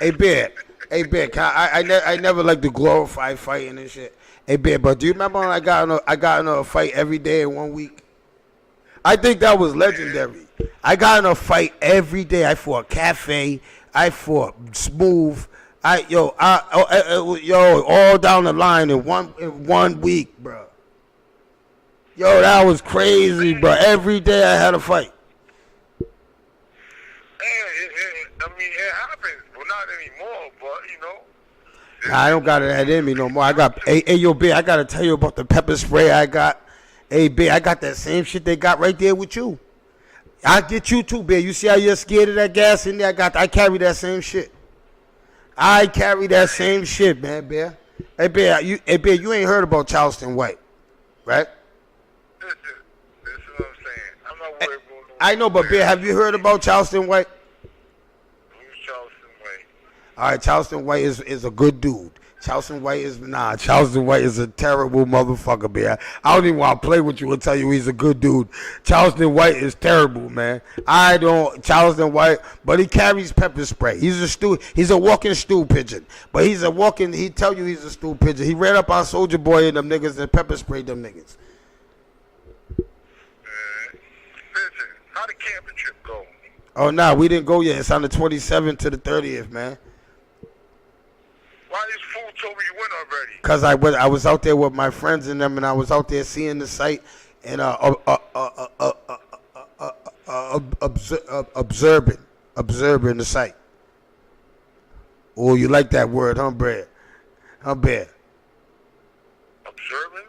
Hey, Bear, I never like to glorify fighting and shit. Hey, Bear, but do you remember when I got in a fight every day in 1 week? I think that was legendary. I got in a fight every day. I fought Cafe. I fought Smooth. All down the line in one week, bro. Yo, that was crazy, bro. Every day I had a fight. It happens, but not anymore. But you know. I don't got that in me no more. Hey, yo, Bear, I got to tell you about the pepper spray I got. Hey, Bear, I got that same shit they got right there with you. I get you too, Bear. You see how you're scared of that gas in there? I carry that same shit. I carry that same shit, man, Bear. Hey, Bear, you ain't heard about Charleston White, right? That's what I'm saying. I'm not worried about no. I know, but Bear, have you heard about Charleston White? Who's Charleston All right, Charleston White is a good dude. Charleston White is a terrible motherfucker, man. I don't even want to play with you and tell you he's a good dude. Charleston White is terrible, man. Charleston White, but he carries pepper spray. He's a walking stool pigeon. But he tell you he's a stool pigeon. He ran up on Soulja Boy and them niggas and pepper sprayed them niggas. Listen, how the camping trip go? Oh, nah, we didn't go yet. It's on the 27th to the 30th, man. Why this fool told me you went already? Because I was out there with my friends and them, and I was out there seeing the site and observing the site. Oh, you like that word, huh, Brad? Huh, Bear? Observing?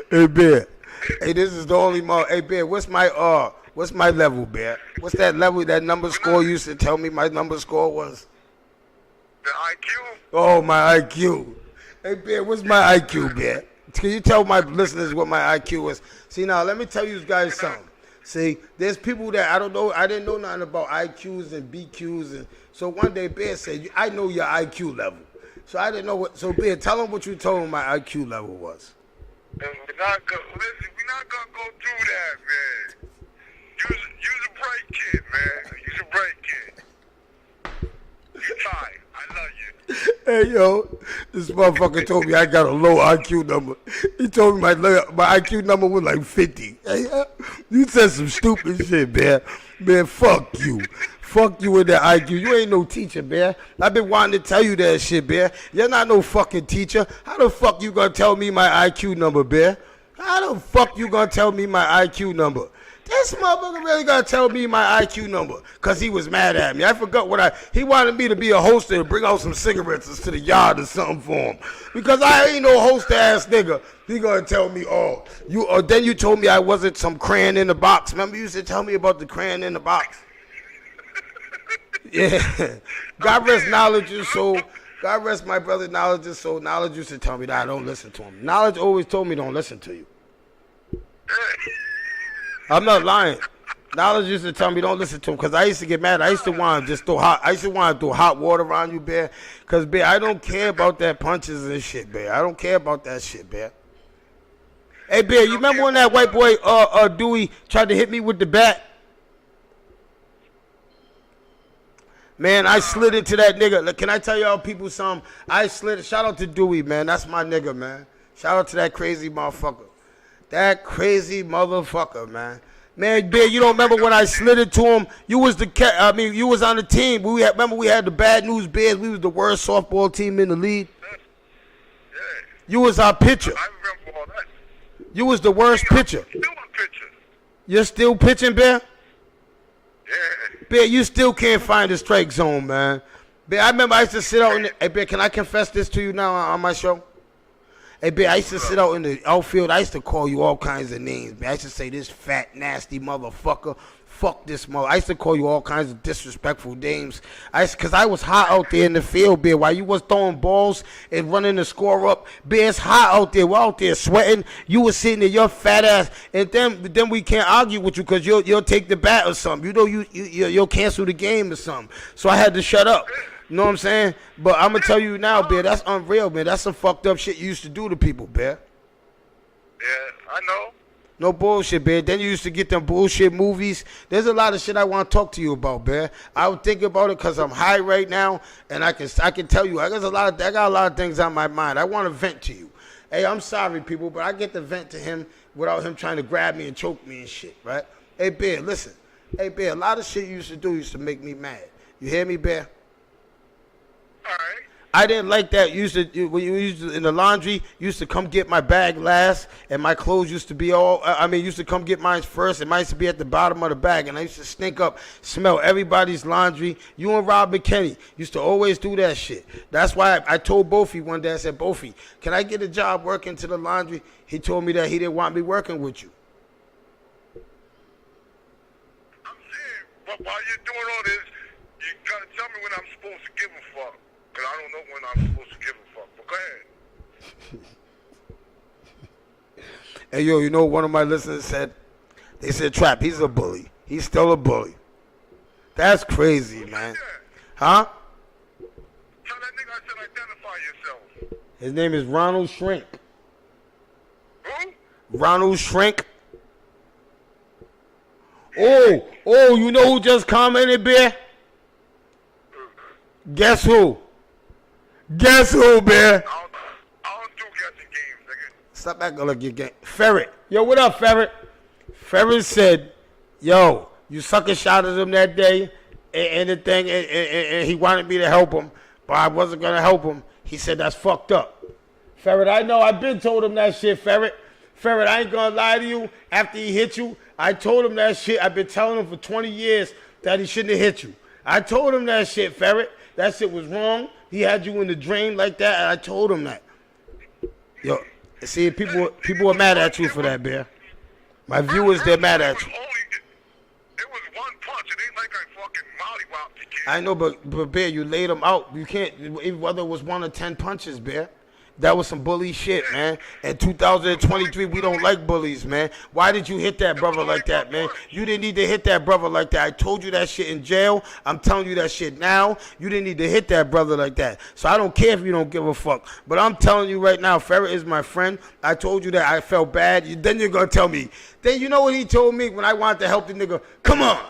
Hey, Bear. Hey, this is the only Hey, Bear, what's my level, Bear? What's that level, that number score you used to tell me my number score was? The IQ? Oh, my IQ. Hey, Bear, what's my IQ, Bear? Can you tell my listeners what my IQ is? See, now, let me tell you guys something. See, there's people that I don't know. I didn't know nothing about IQs and BQs. And so one day, Bear said, I know your IQ level. So I didn't know what. So, Bear, tell him what you told him my IQ level was. We're not gonna go through that, man. You's a bright kid, man. You's a bright kid. Ty, I love you. Hey, yo, this motherfucker told me I got a low IQ number. He told me my IQ number was like 50. Hey, you said some stupid shit, man. Man, fuck you. Fuck you with that IQ. You ain't no teacher, man. I've been wanting to tell you that shit, man. You're not no fucking teacher. How the fuck you gonna tell me my IQ number, man? How the fuck you gonna tell me my IQ number? This motherfucker really gonna tell me my IQ number because he was mad at me. I forgot he wanted me to be a hoster and bring out some cigarettes to the yard or something for him. Because I ain't no hoster ass nigga. He gonna tell me, then you told me I wasn't some crayon in the box. Remember you used to tell me about the crayon in the box? Yeah. God rest Knowledge's soul. God rest my brother Knowledge's soul. Knowledge used to tell me that I don't listen to him. Knowledge always told me don't listen to you. I'm not lying. Knowledge used to tell me don't listen to him because I used to get mad. I used to want to throw hot water on you, Bear. Because, Bear, I don't care about that punches and shit, Bear. I don't care about that shit, Bear. Hey, Bear, you remember when that white boy, Dewey, tried to hit me with the bat? Man, I slid into that nigga. Look, can I tell y'all people something? Shout out to Dewey, man. That's my nigga, man. Shout out to that crazy motherfucker. That crazy motherfucker, man. Man, Bear, you don't remember when I slid into him? You was you was on the team. Remember we had the Bad News Bears. We was the worst softball team in the league. Yeah. You was our pitcher. I remember all that. You was the worst pitcher. Still a pitcher. You're still pitching, Bear? Yeah. Bear, you still can't find the strike zone, man. Bear, I remember I used to sit out in the... Hey, Bear, can I confess this to you now on my show? Hey, Bear, I used to sit out in the outfield. I used to call you all kinds of names, man. I used to say, this fat, nasty motherfucker. Fuck this mother. I used to call you all kinds of disrespectful names. Because I was hot out there in the field, Bear. While you was throwing balls and running the score up, Bear, it's hot out there. We're out there sweating. You was sitting there, your fat ass. And then we can't argue with you because you'll take the bat or something. You know, you'll cancel the game or something. So I had to shut up. You know what I'm saying? But I'm going to tell you now, Bear, that's unreal, man. That's some fucked up shit you used to do to people, Bear. Yeah, I know. No bullshit, Bear. Then you used to get them bullshit movies. There's a lot of shit I want to talk to you about, Bear. I would think about it because I'm high right now, and I can tell you I got a lot of things on my mind. I want to vent to you. Hey, I'm sorry, people, but I get to vent to him without him trying to grab me and choke me and shit, right? Hey, Bear, listen. Hey, Bear, a lot of shit you used to do used to make me mad. You hear me, Bear? All right. I didn't like that. When you used to in the laundry, you used to come get my bag last, and my clothes used to be used to come get mine first, and mine used to be at the bottom of the bag, and I used to stink up, smell everybody's laundry. You and Rob McKinney used to always do that shit. That's why I told Bofi one day, I said, Bofi, can I get a job working to the laundry? He told me that he didn't want me working with you. I'm saying, but while you're doing all this, you gotta tell me when I'm supposed to give a fuck. Because I don't know when I'm supposed to give a fuck. But go ahead. Hey, yo, you know what one of my listeners said? They said, Trap, he's a bully. He's still a bully. That's crazy, man. Huh? Tell that nigga I said identify yourself. His name is Ronald Shrink. Who? Ronald Shrink. Oh, you know who just commented, Bear? Guess who? Guess who, Bear? I don't do guessing games, nigga. Stop acting like your game. Ferret. Yo, what up, Ferret? Ferret said, yo, you sucker shot at him that day and the thing, and he wanted me to help him, but I wasn't going to help him. He said, that's fucked up. Ferret, I know. I've been told him that shit, Ferret. Ferret, I ain't going to lie to you. After he hit you, I told him that shit. I've been telling him for 20 years that he shouldn't have hit you. I told him that shit, Ferret. That shit was wrong. He had you in the drain like that, and I told him that. Yo, see, people are mad at you for that, Bear. My viewers, they're mad at you. It was one punch. It ain't like I fucking mollywopped the kid. I know, but Bear, you laid him out. You can't, whether it was 1 or 10 punches, Bear. That was some bully shit, man. In 2023, we don't like bullies, man. Why did you hit that brother like that, man? You didn't need to hit that brother like that. I told you that shit in jail. I'm telling you that shit now. You didn't need to hit that brother like that. So I don't care if you don't give a fuck. But I'm telling you right now, Ferret is my friend. I told you that I felt bad. Then you're going to tell me. Then you know what he told me when I wanted to help the nigga? Come on.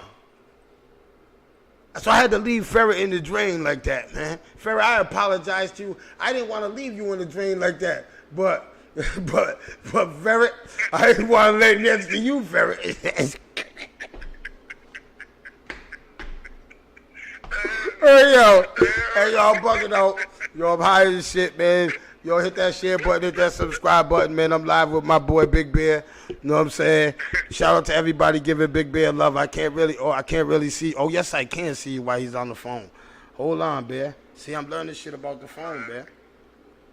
So I had to leave Ferret in the drain like that, man. Ferret, I apologize to you. I didn't want to leave you in the drain like that. But Ferret, I didn't want to lay next to you, Ferret. Hey, yo, I'm bugging out. Yo, I'm high as shit, man. Yo, hit that share button, hit that subscribe button, man. I'm live with my boy Big Bear. You know what I'm saying? Shout out to everybody giving Big Bear love. I can't really see. Oh, yes, I can see you while he's on the phone. Hold on, Bear. See, I'm learning shit about the phone, Bear.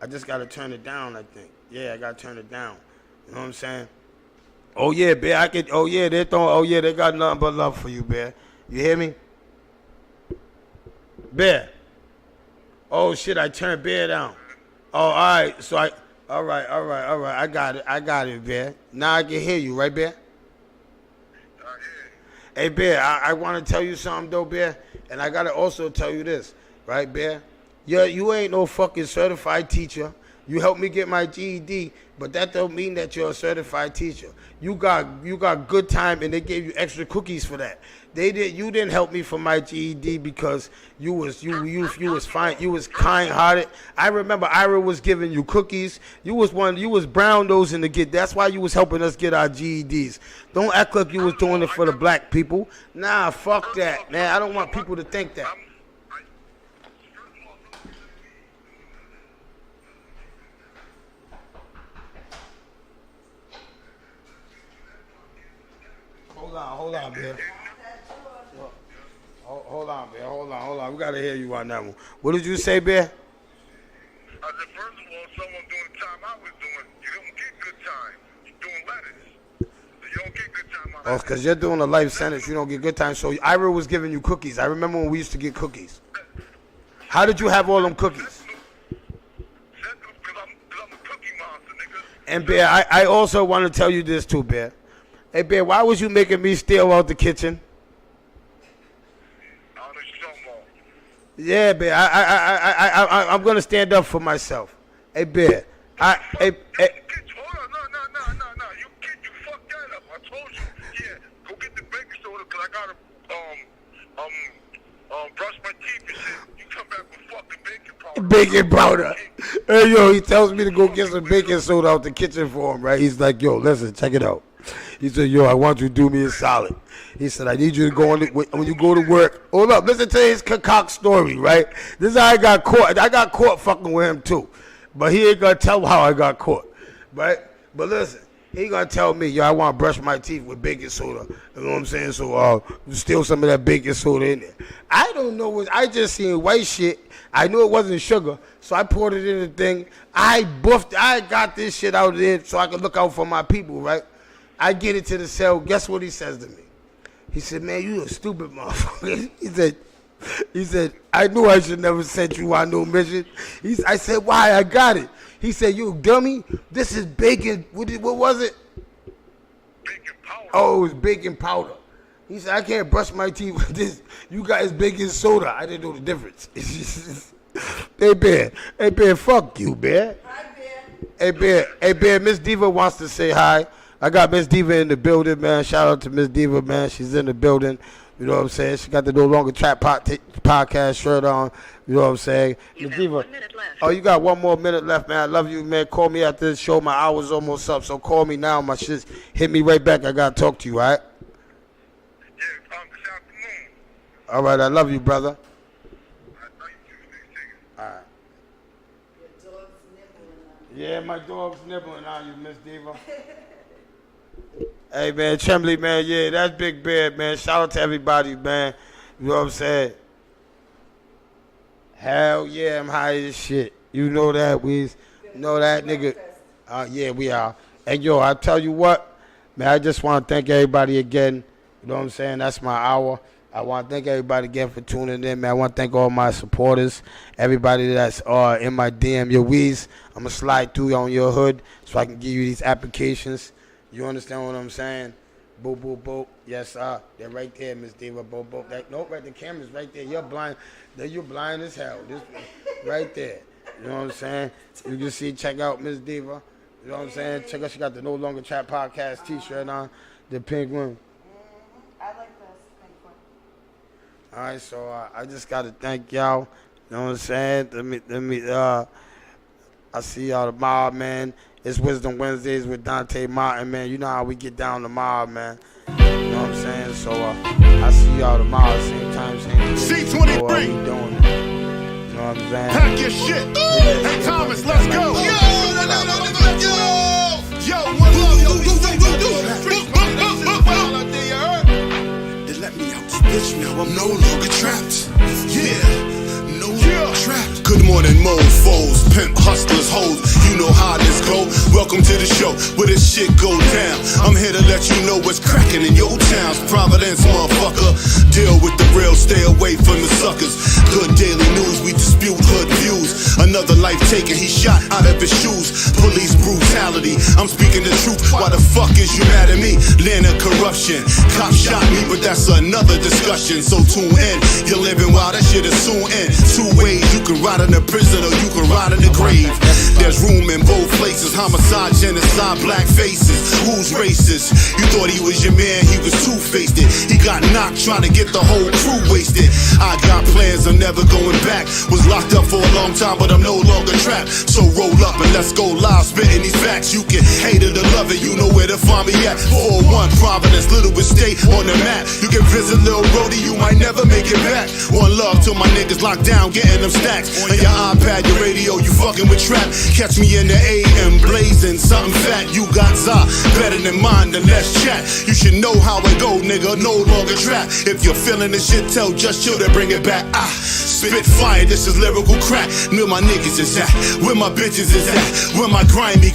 I just got to turn it down, I think. Yeah, I got to turn it down. You know what I'm saying? Oh, yeah, Bear. They got nothing but love for you, Bear. You hear me? Bear. Oh, shit, I turned Bear down. Oh, all right. So all right. I got it, Bear. Now I can hear you, right, Bear? Hey, Bear, I want to tell you something, though, Bear. And I got to also tell you this, right, Bear? You ain't no fucking certified teacher. You helped me get my GED, but that don't mean that you're a certified teacher. You got good time, and they gave you extra cookies for that. You didn't help me for my GED because you was fine. You was kind-hearted. I remember Ira was giving you cookies. You was brown nosing to get. That's why you was helping us get our GEDs. Don't act like you was doing it for the black people. Nah, fuck that, man. I don't want people to think that. Hold on, Bear. Hold on, Bear. Hold on. We got to hear you on that one. What did you say, Bear? I said, first of all, someone doing the time I was doing, you don't get good time. You're doing letters. So you don't get good time on that. Oh, because you're doing a life sentence. You don't get good time. So Ira was giving you cookies. I remember when we used to get cookies. How did you have all them cookies? Because I'm a cookie monster, nigga. And, Bear, I also want to tell you this, too, Bear. Hey, Bear, why was you making me steal out the kitchen? Yeah, Bear, I'm going to stand up for myself. Hey, Bear, Hold on, no. You fucked that up. I told you. Yeah, go get the baking soda because I got to brush my teeth and shit. You come back with fucking baking powder. Baking powder. Hey, yo, he tells me to go get some baking soda out the kitchen for him, right? He's like, yo, listen, check it out. He said, yo, I want you to do me a solid. He said, I need you to go on when you go to work. Hold up, listen to his concoct story, right? This is how I got caught. I got caught fucking with him, too. But he ain't going to tell how I got caught, right? But listen, he going to tell me, yo, I want to brush my teeth with baking soda. You know what I'm saying? So steal some of that baking soda in there. I don't know. I just seen white shit. I knew it wasn't sugar, so I poured it in the thing. I got this shit out there so I could look out for my people, right? I get it to the cell. Guess what he says to me? He said, man, you a stupid motherfucker. He said, I knew I should never sent you on no mission. I said, why? I got it. He said, you dummy. This is bacon. What was it? Oh, it was baking powder. He said, I can't brush my teeth with this. You guys baking soda. I didn't know the difference. Hey, Bear, fuck you, Bear. Hi, Bear. Hey, Bear, Miss Diva wants to say hi. I got Miss Diva in the building, man. Shout out to Miss Diva, man. She's in the building. You know what I'm saying? She got the No Longer Trap podcast shirt on. You know what I'm saying? Miss Diva. 1 minute left. Oh, you got 1 more minute left, man. I love you, man. Call me after this show. My hour's almost up, so call me now. My shit's hit me right back. I got to talk to you, all right? Yeah, this afternoon. All right, I love you, brother. I know you too. Stay safe. Your dog's nibbling on Yeah, my dog's nibbling on you, Miss Diva. Hey, man, Tremblay, man, yeah, that's Big Bear, man. Shout out to everybody, man. You know what I'm saying? Hell yeah, I'm high as shit. You know that, Weez. You know that, nigga. Yeah, we are. And, yo, I tell you what, man, I just want to thank everybody again. You know what I'm saying? That's my hour. I want to thank everybody again for tuning in, man. I want to thank all my supporters, everybody that's in my DM. Yo, Weez, I'm going to slide through on your hood so I can give you these applications. You understand what I'm saying? Boop, boop, boop. Yes, sir. They're right there, Miss Diva. Boop, boop. Nope, right. The camera's right there. You're blind. You're blind as hell. This, right there. You know what I'm saying? You can see, check out Miss Diva. You know what I'm saying? Check out, she got the No Longer Trap podcast t-shirt on. The pink one. I like this pink one. All right, so I just got to thank y'all. You know what I'm saying? Let me, I see y'all tomorrow, man. It's Wisdom Wednesdays with Dante Martin, man. You know how we get down tomorrow, man. You know what I'm saying? So I see y'all tomorrow, same time, same place. C23. So, we doing it. You know what I'm saying? Pack your shit. Hey, Thomas, let's go. Yo, one love, They let me out this bitch, now I'm no longer trapped. Yeah, no longer trapped. Good morning, mofos, pimp hustlers, hoes. You know how this go. Welcome to the show where this shit go down. I'm here to let you know what's cracking in your towns. Providence, motherfucker. Deal with the real, stay away from the suckers. Good daily news, we dispute hood views. Another life taken, he shot out of his shoes. Police brutality, I'm speaking the truth. Why the fuck is you mad at me? Land of corruption. Cop shot me, but that's another discussion. So tune in, you're living while that shit is soon end. 2 ways, you can ride in the prison or you can ride in the grave. There's room in both places. Homicide, genocide, black faces. Who's racist? You thought he was your man, he was two-faced it. He got knocked trying to get the whole crew wasted. I got plans, I'm never going back. Was locked up for a long time, but I'm no longer trapped. So roll up and let's go live, spitting these facts. You can hate it or love it, you know where to find me at. 401 Providence, Littlewith State on the map. You can visit Lil Brody, you might never make it back. One love to my niggas locked down, getting them stacks. On your iPad, your radio, you fucking with trap. Catch me in the AM, blazing something fat. You got za, better than mine, then let's chat. You should know how it go, nigga, no longer trap. If you're feeling this shit, tell Just Chill to bring it back. Spit fire, this is lyrical crack. Where my niggas is at, where my bitches is at, where my grimy,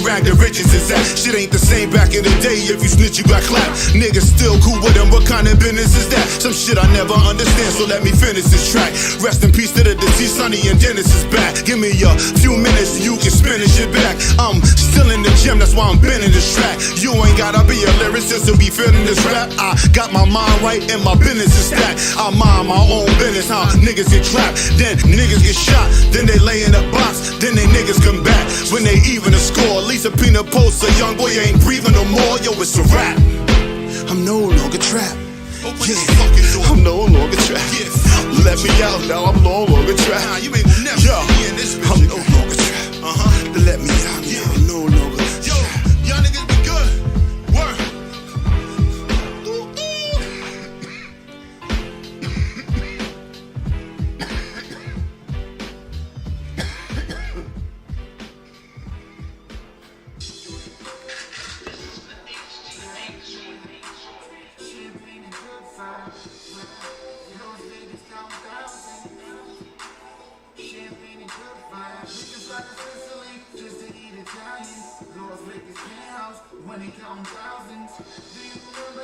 rag the riches is at. Shit ain't the same back in the day, if you snitch you got clapped. Niggas still cool with them, what kind of business is that? Some shit I never understand, so let me finish this track. Rest in peace to the deceased, Sonny and Dennis is back. Give me a few minutes and you can spin this shit back. I'm still in the gym, that's why I'm bending this track. You ain't gotta be a lyricist to be feeling this rap. I got my mind right and my business is stacked. I mind my own business, how niggas get trapped, then niggas get shot, then they lay in a box, then they niggas come back. When they even a score, Lisa Pina posts a young boy ain't breathing no more. Yo, it's a rap. I'm no longer trapped. Yeah, I'm no longer trapped. Let me out now, I'm no longer trapped. Yo, I'm no longer trapped. Let me out now, I'm no longer trapped. Yo, y'all niggas be good. Work.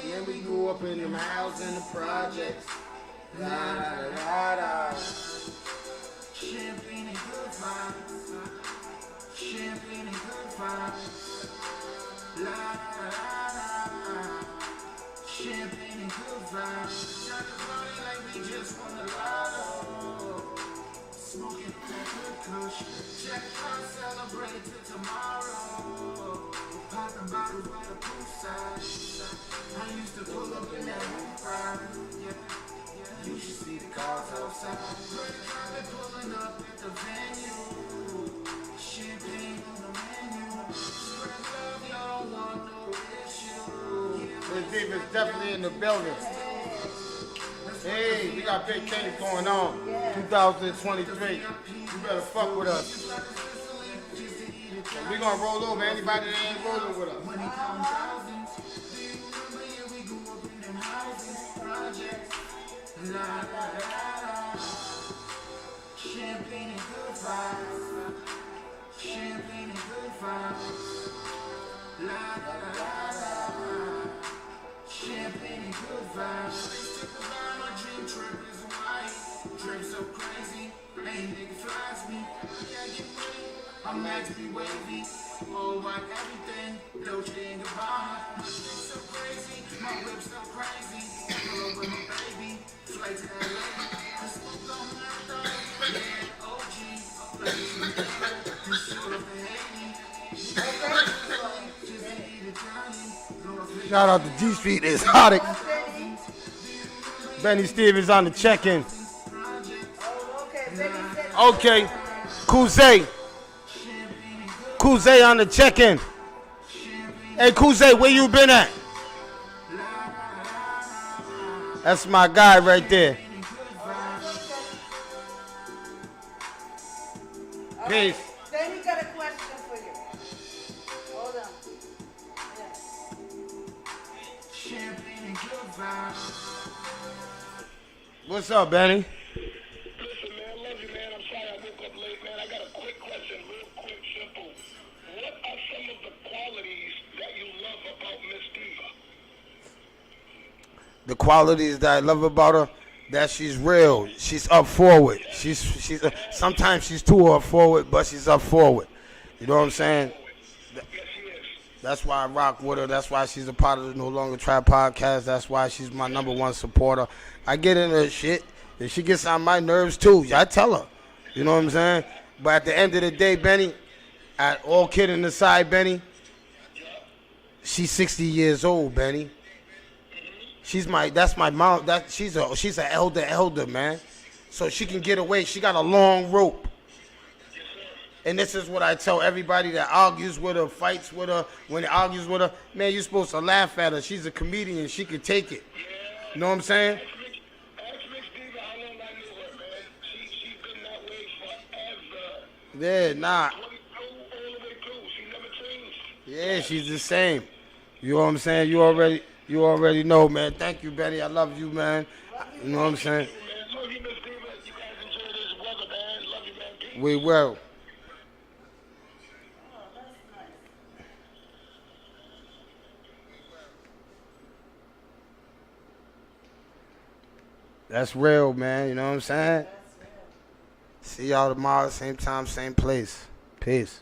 Yeah, we grew up in them houses and the projects. La la la la. Champagne and good vibes. Champagne and good vibes. La la la la. Champagne and good vibes. Shot the party like we just won the lotto. Smoking that good kush. Check out, celebrate till tomorrow. Popping bottles by the poolside. I used to pull up in that roof ride. Yeah. You should see the cars outside. Red carpet pulling up at the venue. Champagne on the menu. Spread love, y'all don't want no issue. This Deep is definitely in the building. Hey, we got big things going on. 2023. You better fuck with us. We gonna roll over anybody that ain't rolling with us. Money count thousands. Do you remember, yeah, we grew up in them houses, projects. La la la la. Champagne and good vibes. Champagne and good vibes. La la la la. Champagne and good vibes. They took a ride, my dream trip is white. Drip so crazy, ain't nigga flies me. Yeah, I get money, I'm max be wavy. Oh, white everything, Dolce and Gabbana. My shit so crazy, my whip so crazy. Girl with my baby, flight to LA. I spoke on my thoughts, yeah, OG. Ladies and gentlemen, just shoot up in Haiti. Just eat Italian. Shout out to G Street Exotic. Benny Stevens on the check-in. Okay. Kuze. Kuze on the check-in. Hey, Kuze, where you been at? That's my guy right there. Peace. Then he got a question for you. Hold on. Champagne and good vibes. What's up, Benny? Listen, man, love you, man. I'm sorry I woke up late, man. I got a quick question, real quick, simple. What are some of the qualities that you love about Miss Diva? The qualities that I love about her, that she's real. She's up forward. She's sometimes she's too up forward, but she's up forward. You know what I'm saying? Yes, she is. That's why I rock with her. That's why she's a part of the No Longer Trap podcast. That's why she's my #1 supporter. I get into her shit, and she gets on my nerves too. I tell her. You know what I'm saying? But at the end of the day, Benny, at all kidding aside, Benny, she's 60 years old, Benny. That's my mom. She's an elder, man. So she can get away. She got a long rope. And this is what I tell everybody that argues with her, fights with her, when they argues with her, man, you're supposed to laugh at her. She's a comedian. She can take it. You know what I'm saying? Ask Miss Diva how long I knew her, man. She's been that way forever. Yeah, nah. 22 all the way through. She never changed. Yeah, she's the same. You know what I'm saying? You already know, man. Thank you, Benny. I love you, man. You know what I'm saying? Man, love you, Miss Diva. You guys enjoy this weather, man. Love you, man. Peace. We will. That's real, man. You know what I'm saying? See y'all tomorrow, same time, same place. Peace.